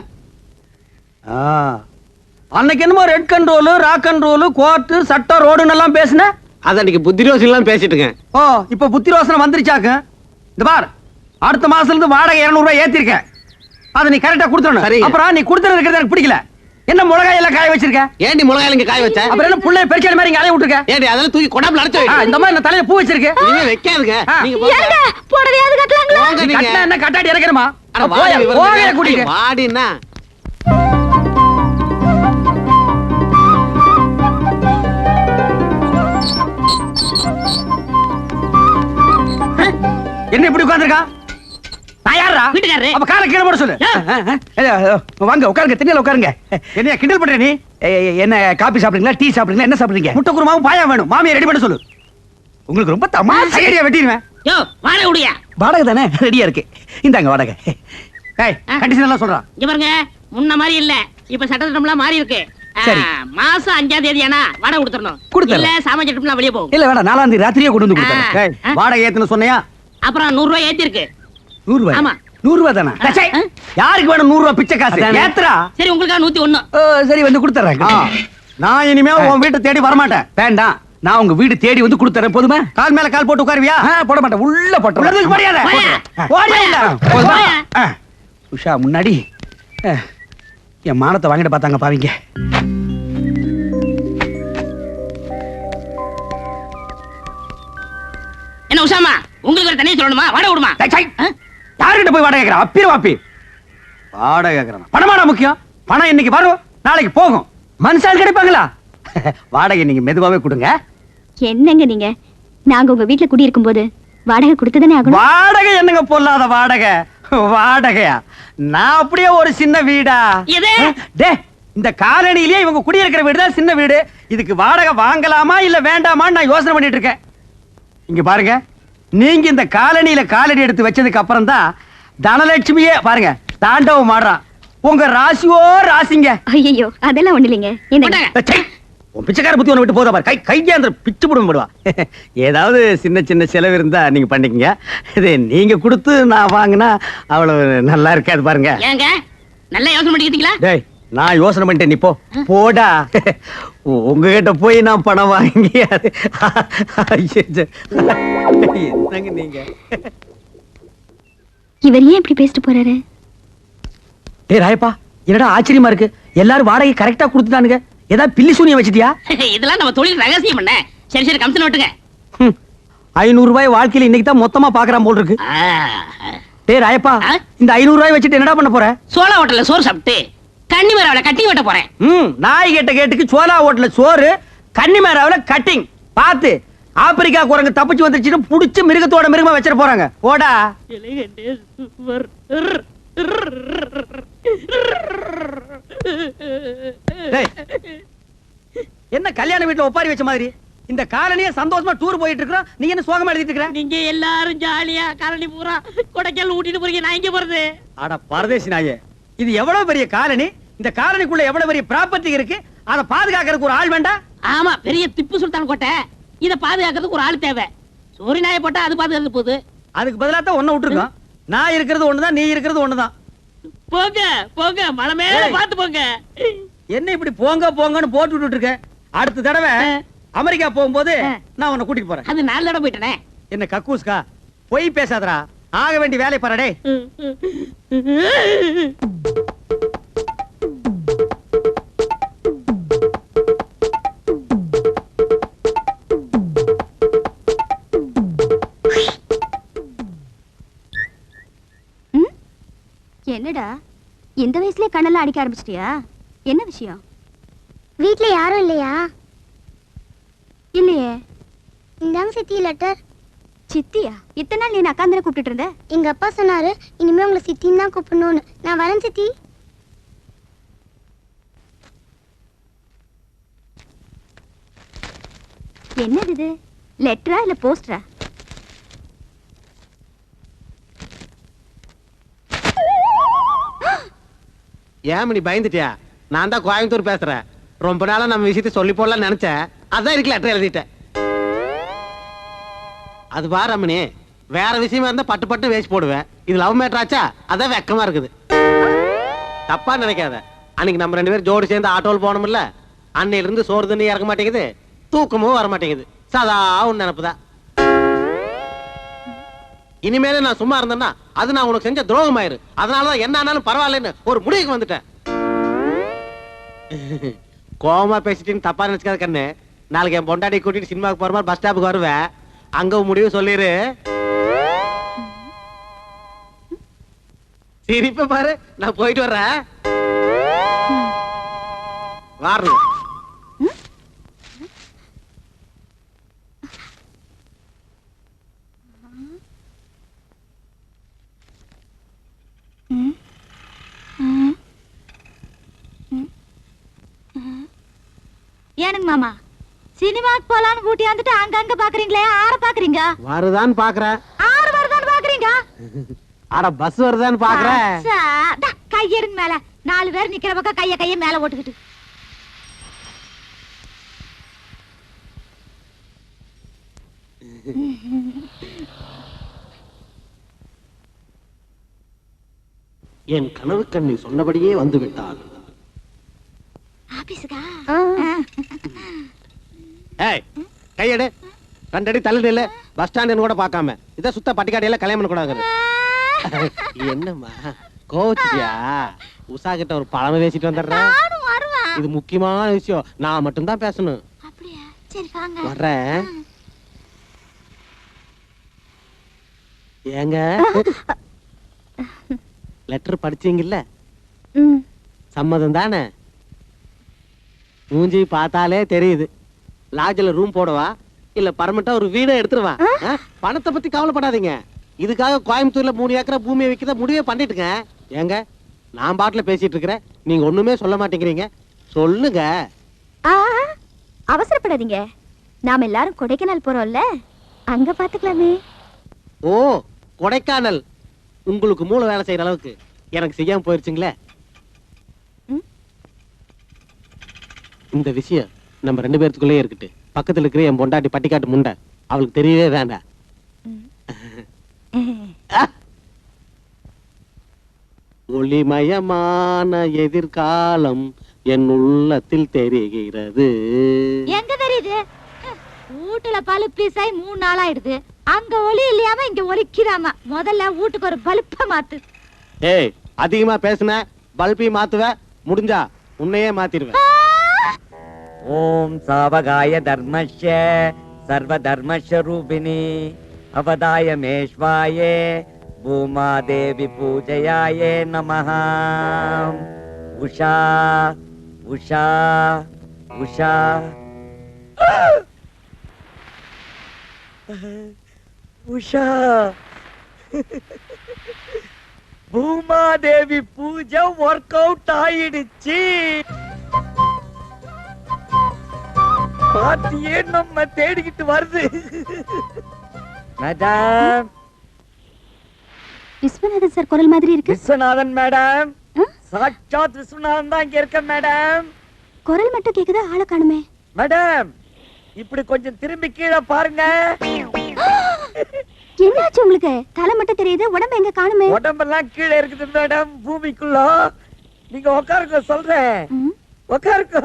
[SPEAKER 10] அன்னைக்கு என்னமோ red control, rock control, court, சட்டம், ரோடுன்னு எல்லாம் பேசுன.
[SPEAKER 5] அது அன்னைக்கு புத்தி ரோசிலாம் பேசிட்டுங்க.
[SPEAKER 10] ஓ, இப்ப புத்தி ரோசனை வந்துருச்சாக்கு. இந்த பார், அடுத்த மாசத்துல இருந்து வாடகை 200 ரூபாய் ஏத்திருக்க. அதை நீ கரெக்டா கொடுத்துடணும்.
[SPEAKER 5] சரிங்க.
[SPEAKER 10] அப்புறம் நீ கொடுத்துறது இருக்கிறது எனக்கு பிடிக்கல. என்ன மிளகாய் எல்லாம் காய வச்சிருக்க?
[SPEAKER 5] ஏண்டி மிளகாய் இங்க காய வச்ச?
[SPEAKER 10] அப்புறம் என்ன புள்ளைய பெருச்சாடி மாதிரி இங்க அலைய விட்டுருக்க?
[SPEAKER 5] ஏண்டி அதெல்லாம் தூக்கி கொடாப்ல அடைச்சு வை.
[SPEAKER 10] இந்த மாதிரி நான் தலையில பூ வச்சிருக்க.
[SPEAKER 5] நீங்க வைக்காதுங்க. நீங்க
[SPEAKER 8] ஏங்க புடவையாவது கட்டலாங்களா?
[SPEAKER 5] போங்க
[SPEAKER 10] நீ
[SPEAKER 5] நீங்க.
[SPEAKER 10] கட்டினா என்ன கட்டாடி இறக்கணுமா?
[SPEAKER 5] அட வாடி
[SPEAKER 10] போக கூட்டிட்டு.
[SPEAKER 5] வாடினா
[SPEAKER 10] என்ன இப்படி உட்கார்ந்திருக்கா? நான் யாரா?
[SPEAKER 3] வீட்டுக்காரரு.
[SPEAKER 10] அப்ப காலை கீழே போட சொல்லு. வாங்க உட்காருங்க, திண்ணையில உட்காருங்க. என்னைய கிண்டல் பண்ற நீ? என்ன காபி சாப்பிடுறீங்களா, டீ சாப்பிடுறீங்களா, என்ன சாப்பிடுறீங்க? முட்டை குருமாவும் பாயா வேணும். மாமியை ரெடி பண்ண சொல்லு. உங்களுக்கு ரொம்ப தமாஷா ஐடியா வெட்டிடுவேன்.
[SPEAKER 3] யோ வாடகை உடையா?
[SPEAKER 10] வாடகை தானே ரெடியா இருக்கு. இந்தாங்க வாடகை. ஏய் கண்டிஷன் எல்லாம் சொல்றான்.
[SPEAKER 3] இங்க பாருங்க, முன்ன மாதிரி இல்ல. இப்ப சட்டத்திட்டம்லாம் மாறி இருக்கு.
[SPEAKER 10] சரி.
[SPEAKER 3] மாசம் 5ஆம் தேதி ஆனா வாடகை கொடுத்துடணும்.
[SPEAKER 10] கொடுத்துடலாம்.
[SPEAKER 3] இல்ல சாமான் சட்டம்லாம் வெளியே போகும்.
[SPEAKER 10] இல்ல வேணாம், 4ஆம் தேதி ராத்திரியே கொண்டு வந்து கொடுத்தேன். வாடகை ஏத்துன சொன்னையா?
[SPEAKER 3] அப்புறம் 100 ரூபாய் ஏத்தி இருக்கு.
[SPEAKER 10] 100 ரூபாய்.
[SPEAKER 3] ஆமா.
[SPEAKER 10] 100 ரூபாய் தானே? யாருக்கு வேணும் 100 ரூபாய் பிச்சை காசு? ஏத்துறா.
[SPEAKER 3] சரி உங்களுக்கா 101.
[SPEAKER 10] சரி வந்து கொடுத்துறேன். நான் இனிமே உன் வீட்டை தேடி வரமாட்டேன். வேண்டாம், நான் உங்க வீடு தேடி வந்து கொடுத்துறேன். போதுமா? கால் மேல கால் போட்டு உட்காருவியா? போட மாட்டேன். உள்ள போட்டு உள்ளதுக்கு மரியாதை. ஓடியா? போதுமா? உஷா முன்னாடி என் மானத்தை வாங்கிட்டு பார்த்தாங்க பாவீங்க.
[SPEAKER 3] என்ன உஷாமா, உங்களுக்கு ஒரு தனியா சொல்லணுமா? வாடகை விடுமா?
[SPEAKER 10] யாருக்கிட்ட போய் வாடகை கேட்கறான்? அப்பிர வாப்பி வாடகை கேட்கறான். பணமாடா முக்கியம். பணம் இன்னைக்கு வரும், நாளைக்கு போகும். மனுஷால் கிடைப்பாங்களா? வாடகை நீங்க மெதுவாவே கொடுங்க.
[SPEAKER 8] என்னங்க நீங்க? நாங்க உங்க வீட்ல குடியிருக்கும் போது வாடகை கொடுத்துதானே ஆகணும்.
[SPEAKER 10] வாடகை என்னங்க பொல்லாத வாடகை? வாடகையா? நான் அப்படியே ஒரு சின்ன வீடா?
[SPEAKER 3] எது?
[SPEAKER 10] டே, இந்த காலனிலேயே இவங்க குடியிருக்கிற வீடு தான் சின்ன வீடு. இதுக்கு வாடகை வாங்கலாமா இல்ல வேண்டாமான்னு நான் யோசனை பண்ணிட்டு இருக்கேன். இங்க பாருங்க, நீங்க இந்த காலனியில காலடி எடுத்து வச்சதுக்கு அப்புறம் தான் தனலட்சுமியே பாருங்க தாண்டவம் ஆடுறான். உங்க ராசியோ ராசிங்க.
[SPEAKER 8] ஐயோ அதெல்லாம் ஒண்ணு இல்லைங்க.
[SPEAKER 3] போட்டாங்க.
[SPEAKER 10] உன் பிச்சைக்கார புத்தி ஒண்ணு விட்டு போதா பாரு. கையாந்திர பிச்சு போடுவா. ஏதாவது சின்ன சின்ன செலவு இருந்தா நீங்க பண்ணிக்கங்க. இது நீங்க கொடுத்து நான் வாங்கினா அவ்வளவு நல்லா இருக்காது பாருங்க.
[SPEAKER 3] ஏங்க நல்லா யோசனை பண்ணிக்கிட்டீங்களா?
[SPEAKER 10] டேய், நான் யோசனை பண்ணிட்டேன், நீ போ. போடா. உங்ககிட்ட போய் நான் பணம் வாங்கி அது என்னங்க நீங்க?
[SPEAKER 8] இவர் ஏன் இப்படி பேசிட்டு போறாரு?
[SPEAKER 10] டேய் ராயப்பா, என்னடா ஆச்சரியமா இருக்கு, எல்லாரும் வாடகை கரெக்டா கொடுத்துட்டானுங்க. ஏதாவது பில்லி சூனியம் வச்சிட்டியா?
[SPEAKER 3] இதெல்லாம் நம்ம தொழில் ரகசியம் பண்ண. சரி சரி, கமிஷன் ஓட்டுங்க.
[SPEAKER 10] 500 ரூபாய் வாழ்க்கையில இன்னைக்கு தான் மொத்தமா பாக்குறான் போல் இருக்கு. டேய் ராயப்பா, இந்த 500 ரூபாய் வச்சுட்டு என்னடா பண்ண போற?
[SPEAKER 3] சோளா ஹோட்டல்ல சோறு சாப்பிட்டு கன்னி மேராவில கட்டிங் வெட்ட போறேன்.
[SPEAKER 10] நாய் கேட்ட கேட்டுக்கு சோலா ஹோட்டல்ல சோறு, கன்னி மேராவில கட்டிங். பாத்து ஆப்பிரிக்கா குரங்கு தப்பிச்சு வந்துருச்சுன்னு புடிச்சு மிருகத்தோட மிருகமா வச்சிட போறாங்க. போடா. என்ன கல்யாண வீட்டுல ஒப்பாரி வச்ச மாதிரி இந்த காலனியே சந்தோஷமா டூர் போயிட்டு இருக்கோம், நீ என்ன சோகமா எழுதிட்டு இருக்கற?
[SPEAKER 3] நீங்க எல்லாரும் ஜாலியா காலனி பூரா கொடைக்கானல் ஊட்டிட்டு போறீங்க, நான் இங்க போறது.
[SPEAKER 10] அட பரதேசி நாயே, இது எவ்வளவு பெரிய காலனி, இந்த காலனிக்குள்ள எவ்வளவு பெரிய ப்ராப்பர்ட்டி இருக்கு, அத பாதுகாக்கிறதுக்கு ஒரு ஆள் வேண்டாம்?
[SPEAKER 3] ஆமா, பெரிய திப்பு சுல்தான் கோட்டை, இத பாதுகாக்கிறதுக்கு ஒரு ஆள் தேவை. சோரி நாயை போட்டா அது பாதுகாத்து போகுது.
[SPEAKER 10] அதுக்கு பதிலா தான் ஒண்ணு விட்டுருக்கோம். நான் இருக்கிறது ஒண்ணுதான், நீ இருக்கிறது ஒண்ணுதான்.
[SPEAKER 3] போங்க போங்க, மலை மேல பாத்து போங்க.
[SPEAKER 10] என்ன இப்படி போங்க போங்கன்னு போட்டு விட்டுட்டு இருக்க? அடுத்த தடவை அமெரிக்கா போகும்போது நான் உன்னை கூட்டிட்டு போறேன்.
[SPEAKER 3] அது 4 தடவை போயிட்டனே.
[SPEAKER 10] என்ன கக்கூஸ்கா, போய் பேசாதடா, ஆக வேண்டிய வேலை பாருடே.
[SPEAKER 8] என்னடா இந்த வயசுலயே கண்ணெல்லாம் அடிக்க ஆரம்பிச்சிட்டியா? என்ன விஷயம்?
[SPEAKER 11] வீட்ல யாரும் இல்லையா?
[SPEAKER 8] இல்லையே.
[SPEAKER 11] இந்தாங்க சித்தி லெட்டர்.
[SPEAKER 8] சித்தியா? இத்தனை நாள் நீ அக்காந்தர கூப்பிட்டு இருந்த?
[SPEAKER 11] எங்க அப்பா சொன்னாரு இனிமே உங்களை சித்தின்னு தான் கூப்பிடணும்னு. நான் வரேன் சித்தி.
[SPEAKER 8] என்னது இது? லெட்டரா இல்ல போஸ்டரா?
[SPEAKER 5] ஏன் நீ பயந்துட்டியா? நான் தான் கோயம்புத்தூர் பேசுறேன். ரொம்ப நாளா நம்ம விஷயத்தை சொல்லி போடலாம் நினைச்சேன், அதான் இருக்கு லெட்டர் எழுதிட்டேன். அது பாரு ரமணி, வேற விஷயமா இருந்தா பட்டு பட்டு வேஸ்ட் போடுவேன். இது லவ் மேட்டர் ஆச்சா, அதான் வெக்கமா இருக்குது. தப்பா நினைக்காத, அன்னைக்கு நம்ம 2 பேரும் ஜோடி சேர்ந்து ஆட்டோவில் போனோம்ல, அன்னையில இருந்து சோறு தண்ணி இறக்க மாட்டேங்குது, தூக்கமும் வர மாட்டேங்குது. சதா உன் நினைப்புதான். இனிமேல நான் சும்மா இருந்தேன்னா அது நான் உனக்கு செஞ்ச துரோகம் ஆயிரு. அதனாலதான் என்ன ஆனாலும் பரவாயில்லன்னு ஒரு முடிவுக்கு வந்துட்டேன். கோவமா பேசிட்டு தப்பா நினைச்சுக்காத கண்ணு. நாளைக்கு என் பொண்டாட்டி கூட்டிட்டு சினிமாவுக்கு போற மாதிரி பஸ் ஸ்டாப்புக்கு வருவேன், அங்க முடிவு சொல்லிரு. சிரிப்ப பாரு, நான் போயிட்டு வர்றேன். வாரணும்.
[SPEAKER 8] ஏனுங்க மாமா, சினிமாக்கு போலான்னு கூட்டி வந்துட்டு அங்கங்க பாக்குறீங்களே, ஆற பாக்குறீங்க?
[SPEAKER 5] வருதான்னு பாக்குறேன்.
[SPEAKER 8] ஆறு வருதான்னு பாக்குறீங்க?
[SPEAKER 5] அட பஸ் வருதான்னு பாக்குறேன்.
[SPEAKER 8] கையெடுங்க மேல, 4 பேர் நிக்கிற பக்கம் கைய மேல ஓட்டுக்கிட்டு.
[SPEAKER 5] என் கனவு கண்ணி சொன்னபடியே வந்து விட்டாள்.
[SPEAKER 8] ஆபீஸ்க்கா?
[SPEAKER 5] ஏய், கையெடு. 2 அடி தள்ளி நில்லு. பஸ் ஸ்டாண்ட் கூட பார்க்காம இத சுத்த பட்டிக்காடையில கல்யாணம் பண்ண கூடாது. என்னம்மா கோச்சியா? உஷா கிட்ட ஒரு பழம பேசிட்டு வந்துடுறேன். இது முக்கியமான விஷயம், நான் மட்டும் தான் பேசணும்.
[SPEAKER 8] அப்படியா? சரி வாங்க.
[SPEAKER 5] வர்றேன். ஏங்க லெட்டர் படிச்சீங்கல்ல? சம்மதம் தானே? மூஞ்சி பார்த்தாலே தெரியுது. லாட்ஜ்ல ரூம் போடவா இல்ல பர்மனண்டா ஒரு வீடை எடுத்துருவா? பணத்தை பத்தி கவலைப்படாதீங்க. இதுக்காக கோயம்புத்தூர்ல 3 ஏக்கர் பூமியை விற்கிறத முடிவே பண்ணிட்டுங்க. ஏங்க நான் பாட்டுல பேசிட்டு இருக்கிறேன், நீங்க ஒண்ணுமே சொல்ல மாட்டேங்கிறீங்க. சொல்லுங்க.
[SPEAKER 8] அவசரப்படாதீங்க, நாம எல்லாரும் கொடைக்கானல் போறோம்ல, அங்க பாத்துக்கலாமே.
[SPEAKER 5] ஓ கொடைக்கானல், உங்களுக்கு மூளை வேலை செய்யற அளவுக்கு எனக்கு செய்யாம போயிருச்சுங்களே. இந்த விஷயம் நம்ம 2 பேருக்குள்ளே இருக்கட்டு. பக்கத்துல இருக்கிற என் பொண்டாட்டி பட்டிக்காட்டு முண்டை, அவளுக்கு தெரியவே வேண்டாம். ஒளிமயமான எதிர்காலம் என் உள்ளத்தில் தெரிகிறது.
[SPEAKER 8] எங்க தெரியுது? வீட்டுல பல்ப் பீஸ் ஆகி 3 நாள் ஆயிடுது. அங்க ஒளி இல்லையாம இங்க ஒலிக்கிறாம. முதல்ல வீட்டுக்கு ஒரு பல்ப மாத்து.
[SPEAKER 5] ஏய், அதிகமா பேசுன பல்பி மாத்துவ, முடிஞ்சா உன்னையே மாத்திடுவேன்.
[SPEAKER 9] ஓம் சாவகாய தர்மஸ்ய சர்வ தர்மஸ்வரூபிணி அவதாய மேஷ்வாயே பூமா தேவி பூஜையாயே நமஹ. உஷா உஷா உஷா உஷா பூமாதேவி பூஜை ஒர்க் அவுட் ஆயிடுச்சு. பாத்தியே நம்ம தேடிக்கிட்டு வருது. மேடம்,
[SPEAKER 8] விஸ்வநாதன் சார் குரல் மாதிரி இருக்கு.
[SPEAKER 9] விஸ்வநாதன் மேடம், சாட்சாத் விஸ்வநாதன் தான் இங்க இருக்க மேடம்.
[SPEAKER 8] குரல் மட்டும் கேக்குதா, ஆளை காணுமே.
[SPEAKER 9] மேடம், இப்படி கொஞ்சம் திரும்பி கீழே பாருங்க.
[SPEAKER 8] என்னாச்சு உங்களுக்கு? தலை மட்டும் தெரியுது, உடம்பு எங்க காணுமே?
[SPEAKER 9] உடம்பெல்லாம் கீழே இருக்குது மேடம், பூமிக்குள்ள. நீங்க உட்காருங்க, சொல்றேன். உட்காருங்க.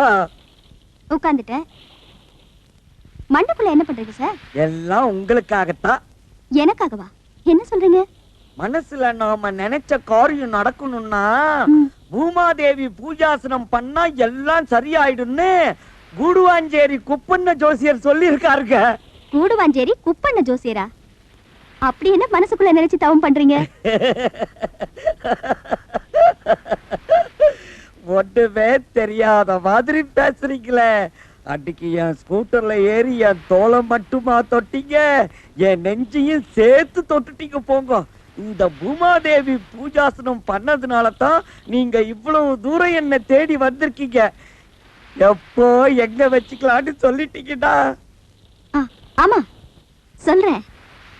[SPEAKER 8] உட்கார்ந்துட்டேன். மண்டபத்துல என்ன பண்றீங்க சார்?
[SPEAKER 9] எல்லாம் உங்களுக்காகத்தான்.
[SPEAKER 8] எனக்காகவா? என்ன சொல்றீங்க?
[SPEAKER 9] மனசுல நாம நினைச்ச காரியம் நடக்கணும்னா பூமாதேவி பூஜாசனம் பண்ணா எல்லாம் சரியாயிடும்னு கூடுவாஞ்சேரி குப்பண்ண ஜோசியர் சொல்லி இருக்காருங்க.
[SPEAKER 8] கூடுவாஞ்சேரி குப்பண்ண ஜோசியரா? அப்படி என்ன மனசுக்குள்ள நினைச்சு தவம் பண்றீங்க?
[SPEAKER 9] ஒண்ணுமே தெரியாத மாதிரி பேசுறீங்களே. அன்னைக்கு என் ஸ்கூட்டர்ல ஏறி என் தோலை மட்டுமா தொட்டீங்க, என் நெஞ்சையும் சேர்த்து தொட்டுட்டீங்க. போங்க. இந்த பூமாதேவி பூஜாசனம் பண்ணதுனால தான் நீங்க இவ்வளவு தூரம் என்ன தேடி வந்திருக்கீங்க. எப்போ எங்க வச்சுக்கலான்னு சொல்லிட்டீங்கடா.
[SPEAKER 8] ஆமா சொல்றேன்,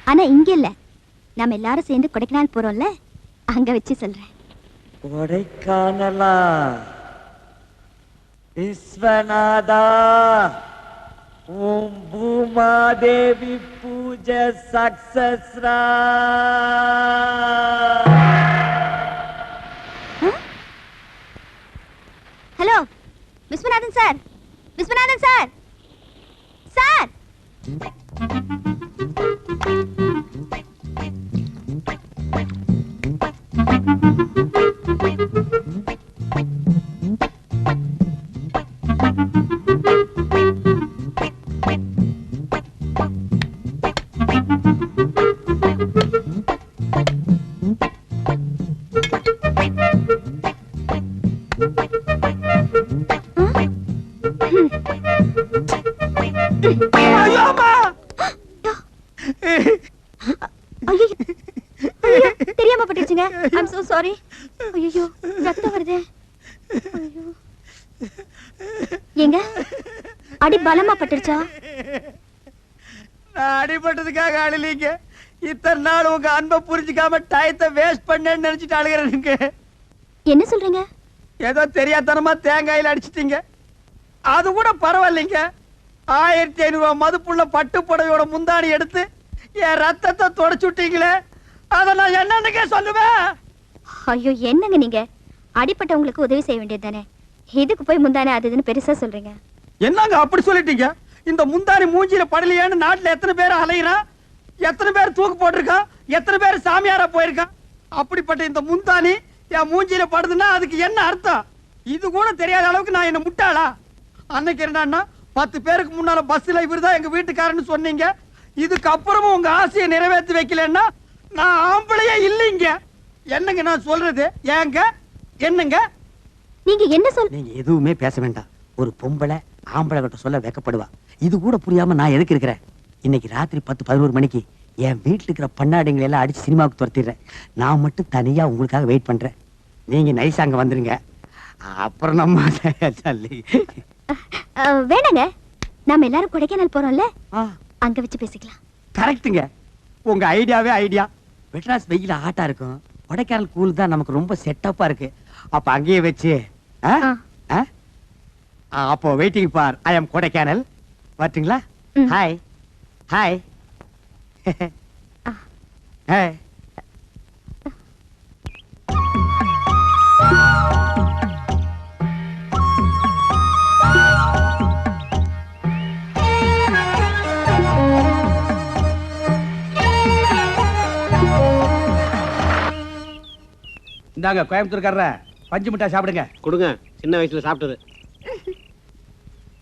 [SPEAKER 8] ஆனா இங்க இல்ல. நாம எல்லாரும் சேர்ந்து கொடைக்கானல் போறோம்ல, அங்க வச்சு சொல்றேன்.
[SPEAKER 9] கொடைக்கானலா? விஸ்வநாதா, ஓம் பூமாதேவி பூஜை சக்சஸ்ரா.
[SPEAKER 8] Hello Viswanathan sir, Viswanathan sir, sir. தெரியாம பட்டுச்சுங்க. I'm so sorry. ஐயோ, ரத்தம் வருதே. ஐயோ. ஏங்க, அடி பலமா பட்டுருச்சா?
[SPEAKER 10] நான் அடிபட்டதுக்காக அழலீங்க. இத்தனை நாள் உங்க அன்பை புரிஞ்சுக்காம டயத்தை வேஸ்ட் பண்ணேன்னு நினைச்சிட்டு அழுகிறேனுங்க.
[SPEAKER 8] என்ன சொல்றீங்க?
[SPEAKER 10] ஏதோ தெரியாதனமா தேங்காயில அடிச்சிட்டீங்க. அது கூட பரவாயில்லைங்க. 1500 ரூபாய் மதிப்புள்ள பட்டு புடவையோட முந்தாணி எடுத்து என் ரத்தத்தை தொடச்சு விட்டீங்களே, அதை நான் என்னன்னுக்கே சொல்லுவேன்.
[SPEAKER 8] ஐயோ, என்னங்க நீங்க? அடிப்பட்டவங்களுக்கு உதவி செய்ய வேண்டியது தானே, இதுக்கு போய் முந்தானே அது இதுன்னு பெருசா சொல்றீங்க.
[SPEAKER 10] என்னங்க அப்படி சொல்லிட்டீங்க? இந்த முந்தாணி மூஞ்சில படலையான்னு நாட்டுல எத்தனை பேர் அலையிறான், எத்தனை பேர் தூக்கு போட்டிருக்கான், எத்தனை பேர் சாமியாரா போயிருக்கான். அப்படிப்பட்ட இந்த முந்தாணி என் மூஞ்சில படுதுன்னா அதுக்கு என்ன அர்த்தம்? இது கூட தெரியாத அளவுக்கு நான் என்ன முட்டாளா? அன்னைக்கு என்னன்னா 10 பேருக்கு முன்னால பஸ்ல இவர்தான் எங்க வீட்டுக்காரன்னு சொன்னீங்க. இதுக்கு அப்புறமும் உங்க ஆசையை நிறைவேற்றி வைக்கலன்னா நான் ஆம்பளையே இல்லைங்க. என்னங்க நான் சொல்றது? ஏங்க என்னங்க
[SPEAKER 8] நீங்க என்ன சொல்?
[SPEAKER 6] நீங்க எதுவுமே பேச வேண்டாம். ஒரு பொம்பளை ஆம்பளை கிட்ட சொல்ல வைக்கப்படுவா. இது கூட புரியாம நான் எதுக்கு இருக்கிறேன்? இன்னைக்கு ராத்திரி 10-11 மணிக்கு என் வீட்டுல இருக்கிற பண்ணாடிங்களை எல்லாம் அடிச்சு சினிமாவுக்கு துரத்திடுறேன். நான் மட்டும் தனியா உங்களுக்காக வெயிட் பண்றேன். நீங்க நைஸ் அங்க வந்துருங்க. அப்புறம் நம்ம
[SPEAKER 8] வேணாங்க, நாம எல்லாரும் கொடைக்கானல் போறோம்ல, அங்க வச்சு பேசிக்கலாம்.
[SPEAKER 6] கரெக்ட்டுங்க. உங்க ஐடியாவே ஐடியா. மெட்ராஸ் வெயில ஹாட்டா இருக்கும், கொடைக்கானல் கூல் தான் நமக்கு ரொம்ப செட்டப்பா இருக்கு. அப்ப அங்கேயே வச்சு அப்போ வெயிட்டிங் ஃபார் ஐ அம் கொடைக்கானல். வரட்டுங்களா? Hi hi hi.
[SPEAKER 10] இந்தாங்க கோயம்புத்தூர்காரர பஞ்சு மிட்டாய் சாப்பிடுங்க.
[SPEAKER 5] கொடுங்க, சின்ன வயசுல சாப்பிட்டது.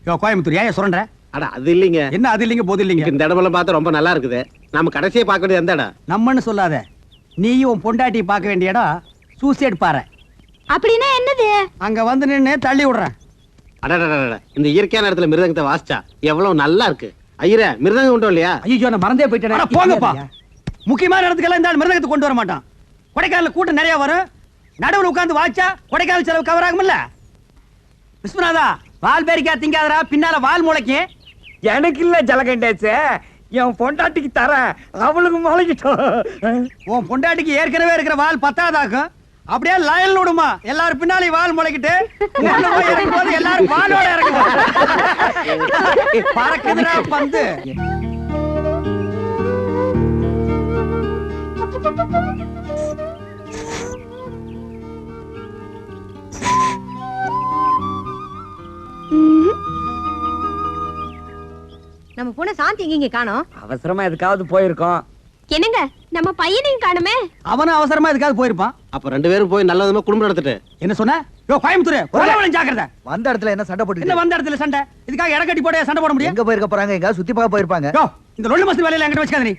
[SPEAKER 10] யோ கோயம்புத்தூர் ஏன் சொல்றேன்?
[SPEAKER 5] அட அது இல்லைங்க.
[SPEAKER 10] என்ன அது இல்லைங்க போது இல்லைங்க?
[SPEAKER 5] இந்த இடமெல்லாம் பார்த்தா ரொம்ப நல்லா இருக்குது. நாம கடைசியை பார்க்க வேண்டியது எந்த இடம்?
[SPEAKER 10] நம்மன்னு சொல்லாத, நீயும் உன் பொண்டாட்டி பார்க்க வேண்டிய இடம் சூசைட் பாறை.
[SPEAKER 8] அப்படின்னா என்னது?
[SPEAKER 10] அங்க வந்து நின்னு தள்ளி விடுறேன்.
[SPEAKER 5] அடடடட, இந்த இயற்கையான இடத்துல மிருதங்கத்தை வாசிச்சா எவ்வளவு நல்லா இருக்கு. ஐயரே, மிருதங்கம் உண்டோ இல்லையா?
[SPEAKER 10] ஐயோ நான் மறந்தே போயிட்டேன். போங்கப்பா, முக்கியமான இடத்துக்கெல்லாம் இந்த மிருதங்கத்தை கொண்டு வர மாட்டான். கொடைக்கானல கூட்டம் நிறைய வரும், நடுவில் உட்கார்ந்து வாச்சா கொடைக்கானல் செலவு கவர் ஆகும்ல. விஸ்வநாதா, வால் பேரிக்கா திங்காதரா, பின்னால வால் முளைக்கும்.
[SPEAKER 9] எனக்கு இல்ல ஜலகண்டேசே, என் பொண்டாட்டிக்கு தரேன், அவளுக்கு முளைக்கிட்டோம்.
[SPEAKER 10] உன் பொண்டாட்டிக்கு ஏற்கனவே இருக்கிற வால் பத்தாதாக்கும். அப்படியே லயல் விடுமா, எல்லாரும் பின்னாலே வால் முளைக்கிட்டு எல்லாரும் வாலோட இறங்குவோம். பறக்குதுடா பந்து.
[SPEAKER 4] நம்ம பொண்ணு சாந்தி எங்க காணோம்?
[SPEAKER 9] அவசரமா எதுக்காவது போயிருக்கோம்.
[SPEAKER 8] என்னங்க, நம்ம பையனையும் காணுமே.
[SPEAKER 10] அவனும் அவசரமா எதுக்காவது போயிருப்பான்.
[SPEAKER 5] அப்ப 2 பேரும் போய் நல்ல விதமா குடும்பம் நடத்திட்டு.
[SPEAKER 10] என்ன சொன்ன? யோ கோயம்புத்தூர், கொலவளம் ஜாக்கிரதை.
[SPEAKER 7] வந்த இடத்துல என்ன சண்டை போட்டு
[SPEAKER 10] என்ன வந்த இடத்துல சண்டை? இதுக்காக இட கட்டி போட சண்டை போட முடியும்?
[SPEAKER 7] எங்க போயிருக்க போறாங்க? எங்க சுத்தி பார்க்க போயிருப்பாங்க.
[SPEAKER 10] யோ இந்த லொள்ளு மஸ்தி வேலையில என்கிட்ட வச்சுக்காத நீ.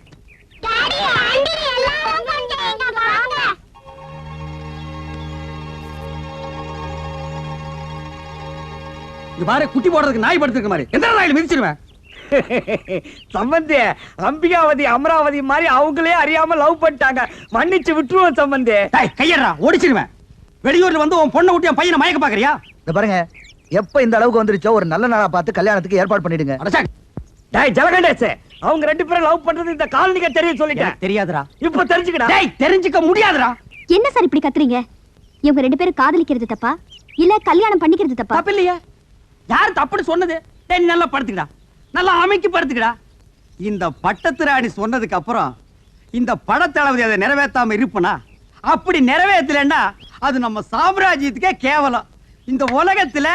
[SPEAKER 10] இது பாரு, குட்டி போடுறதுக்கு நாய் படுத்துக்க மாதிரி எந்த நாயில மிதிச்சிருவேன்.
[SPEAKER 9] சம்பந்தி, அம்பிகாவதி அமராவதி மாதிரி அவங்களே அறியாம லவ் பண்ணிட்டாங்க, மன்னிச்சு விட்டுருவோம் சம்பந்தி.
[SPEAKER 10] கையறா, ஓடிச்சிருவேன். வெளியூர்ல வந்து உன் பொண்ணை விட்டு என் பையனை மயக்க பாக்குறியா?
[SPEAKER 7] இந்த பாருங்க, எப்ப இந்த அளவுக்கு வந்துருச்சோ ஒரு நல்ல நாளா பார்த்து கல்யாணத்துக்கு ஏற்பாடு பண்ணிடுங்க.
[SPEAKER 9] டேய் ஜலகண்டேசே, அவங்க 2 பேரும் லவ் பண்றது இந்த காலனிக்கு தெரியும் சொல்லிட்டேன்.
[SPEAKER 10] தெரியாதுடா.
[SPEAKER 9] இப்ப தெரிஞ்சுக்கடா.
[SPEAKER 10] டேய் தெரிஞ்சுக்க முடியாதுடா.
[SPEAKER 8] என்ன சார் இப்படி கத்துறீங்க? இவங்க 2 பேரும் காதலிக்கிறது தப்பா இல்ல கல்யாணம் பண்ணிக்கிறது தப்பா?
[SPEAKER 10] தப்பு இல்லையா? யார் தப்புன்னு சொன்னது? டேய் நல்லா படுத்துக்கடா, நல்லா அமைக்கி படுத்துக்கடா. இந்த பட்டத்து ராணி சொன்னதுக்கு அப்புறம் இந்த படத்தளபதி அதை நிறைவேற்றாம இருப்பனா? அப்படி நிறைவேற்றலன்னா அது நம்ம சாம்ராஜ்யத்துக்கே கேவலம். இந்த உலகத்துல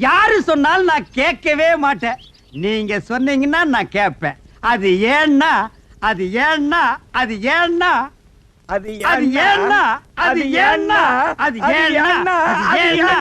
[SPEAKER 10] யாரு சொன்னாலும் நான் கேட்கவே மாட்டேன். நீங்க சொன்னீங்கன்னா நான் கேட்பேன். அது ஏன்னா அது ஏன்னா அது ஏன்னா
[SPEAKER 9] அது
[SPEAKER 10] அது ஏன்னா அது ஏன்னா அது ஏன்னா அது ஏன்னா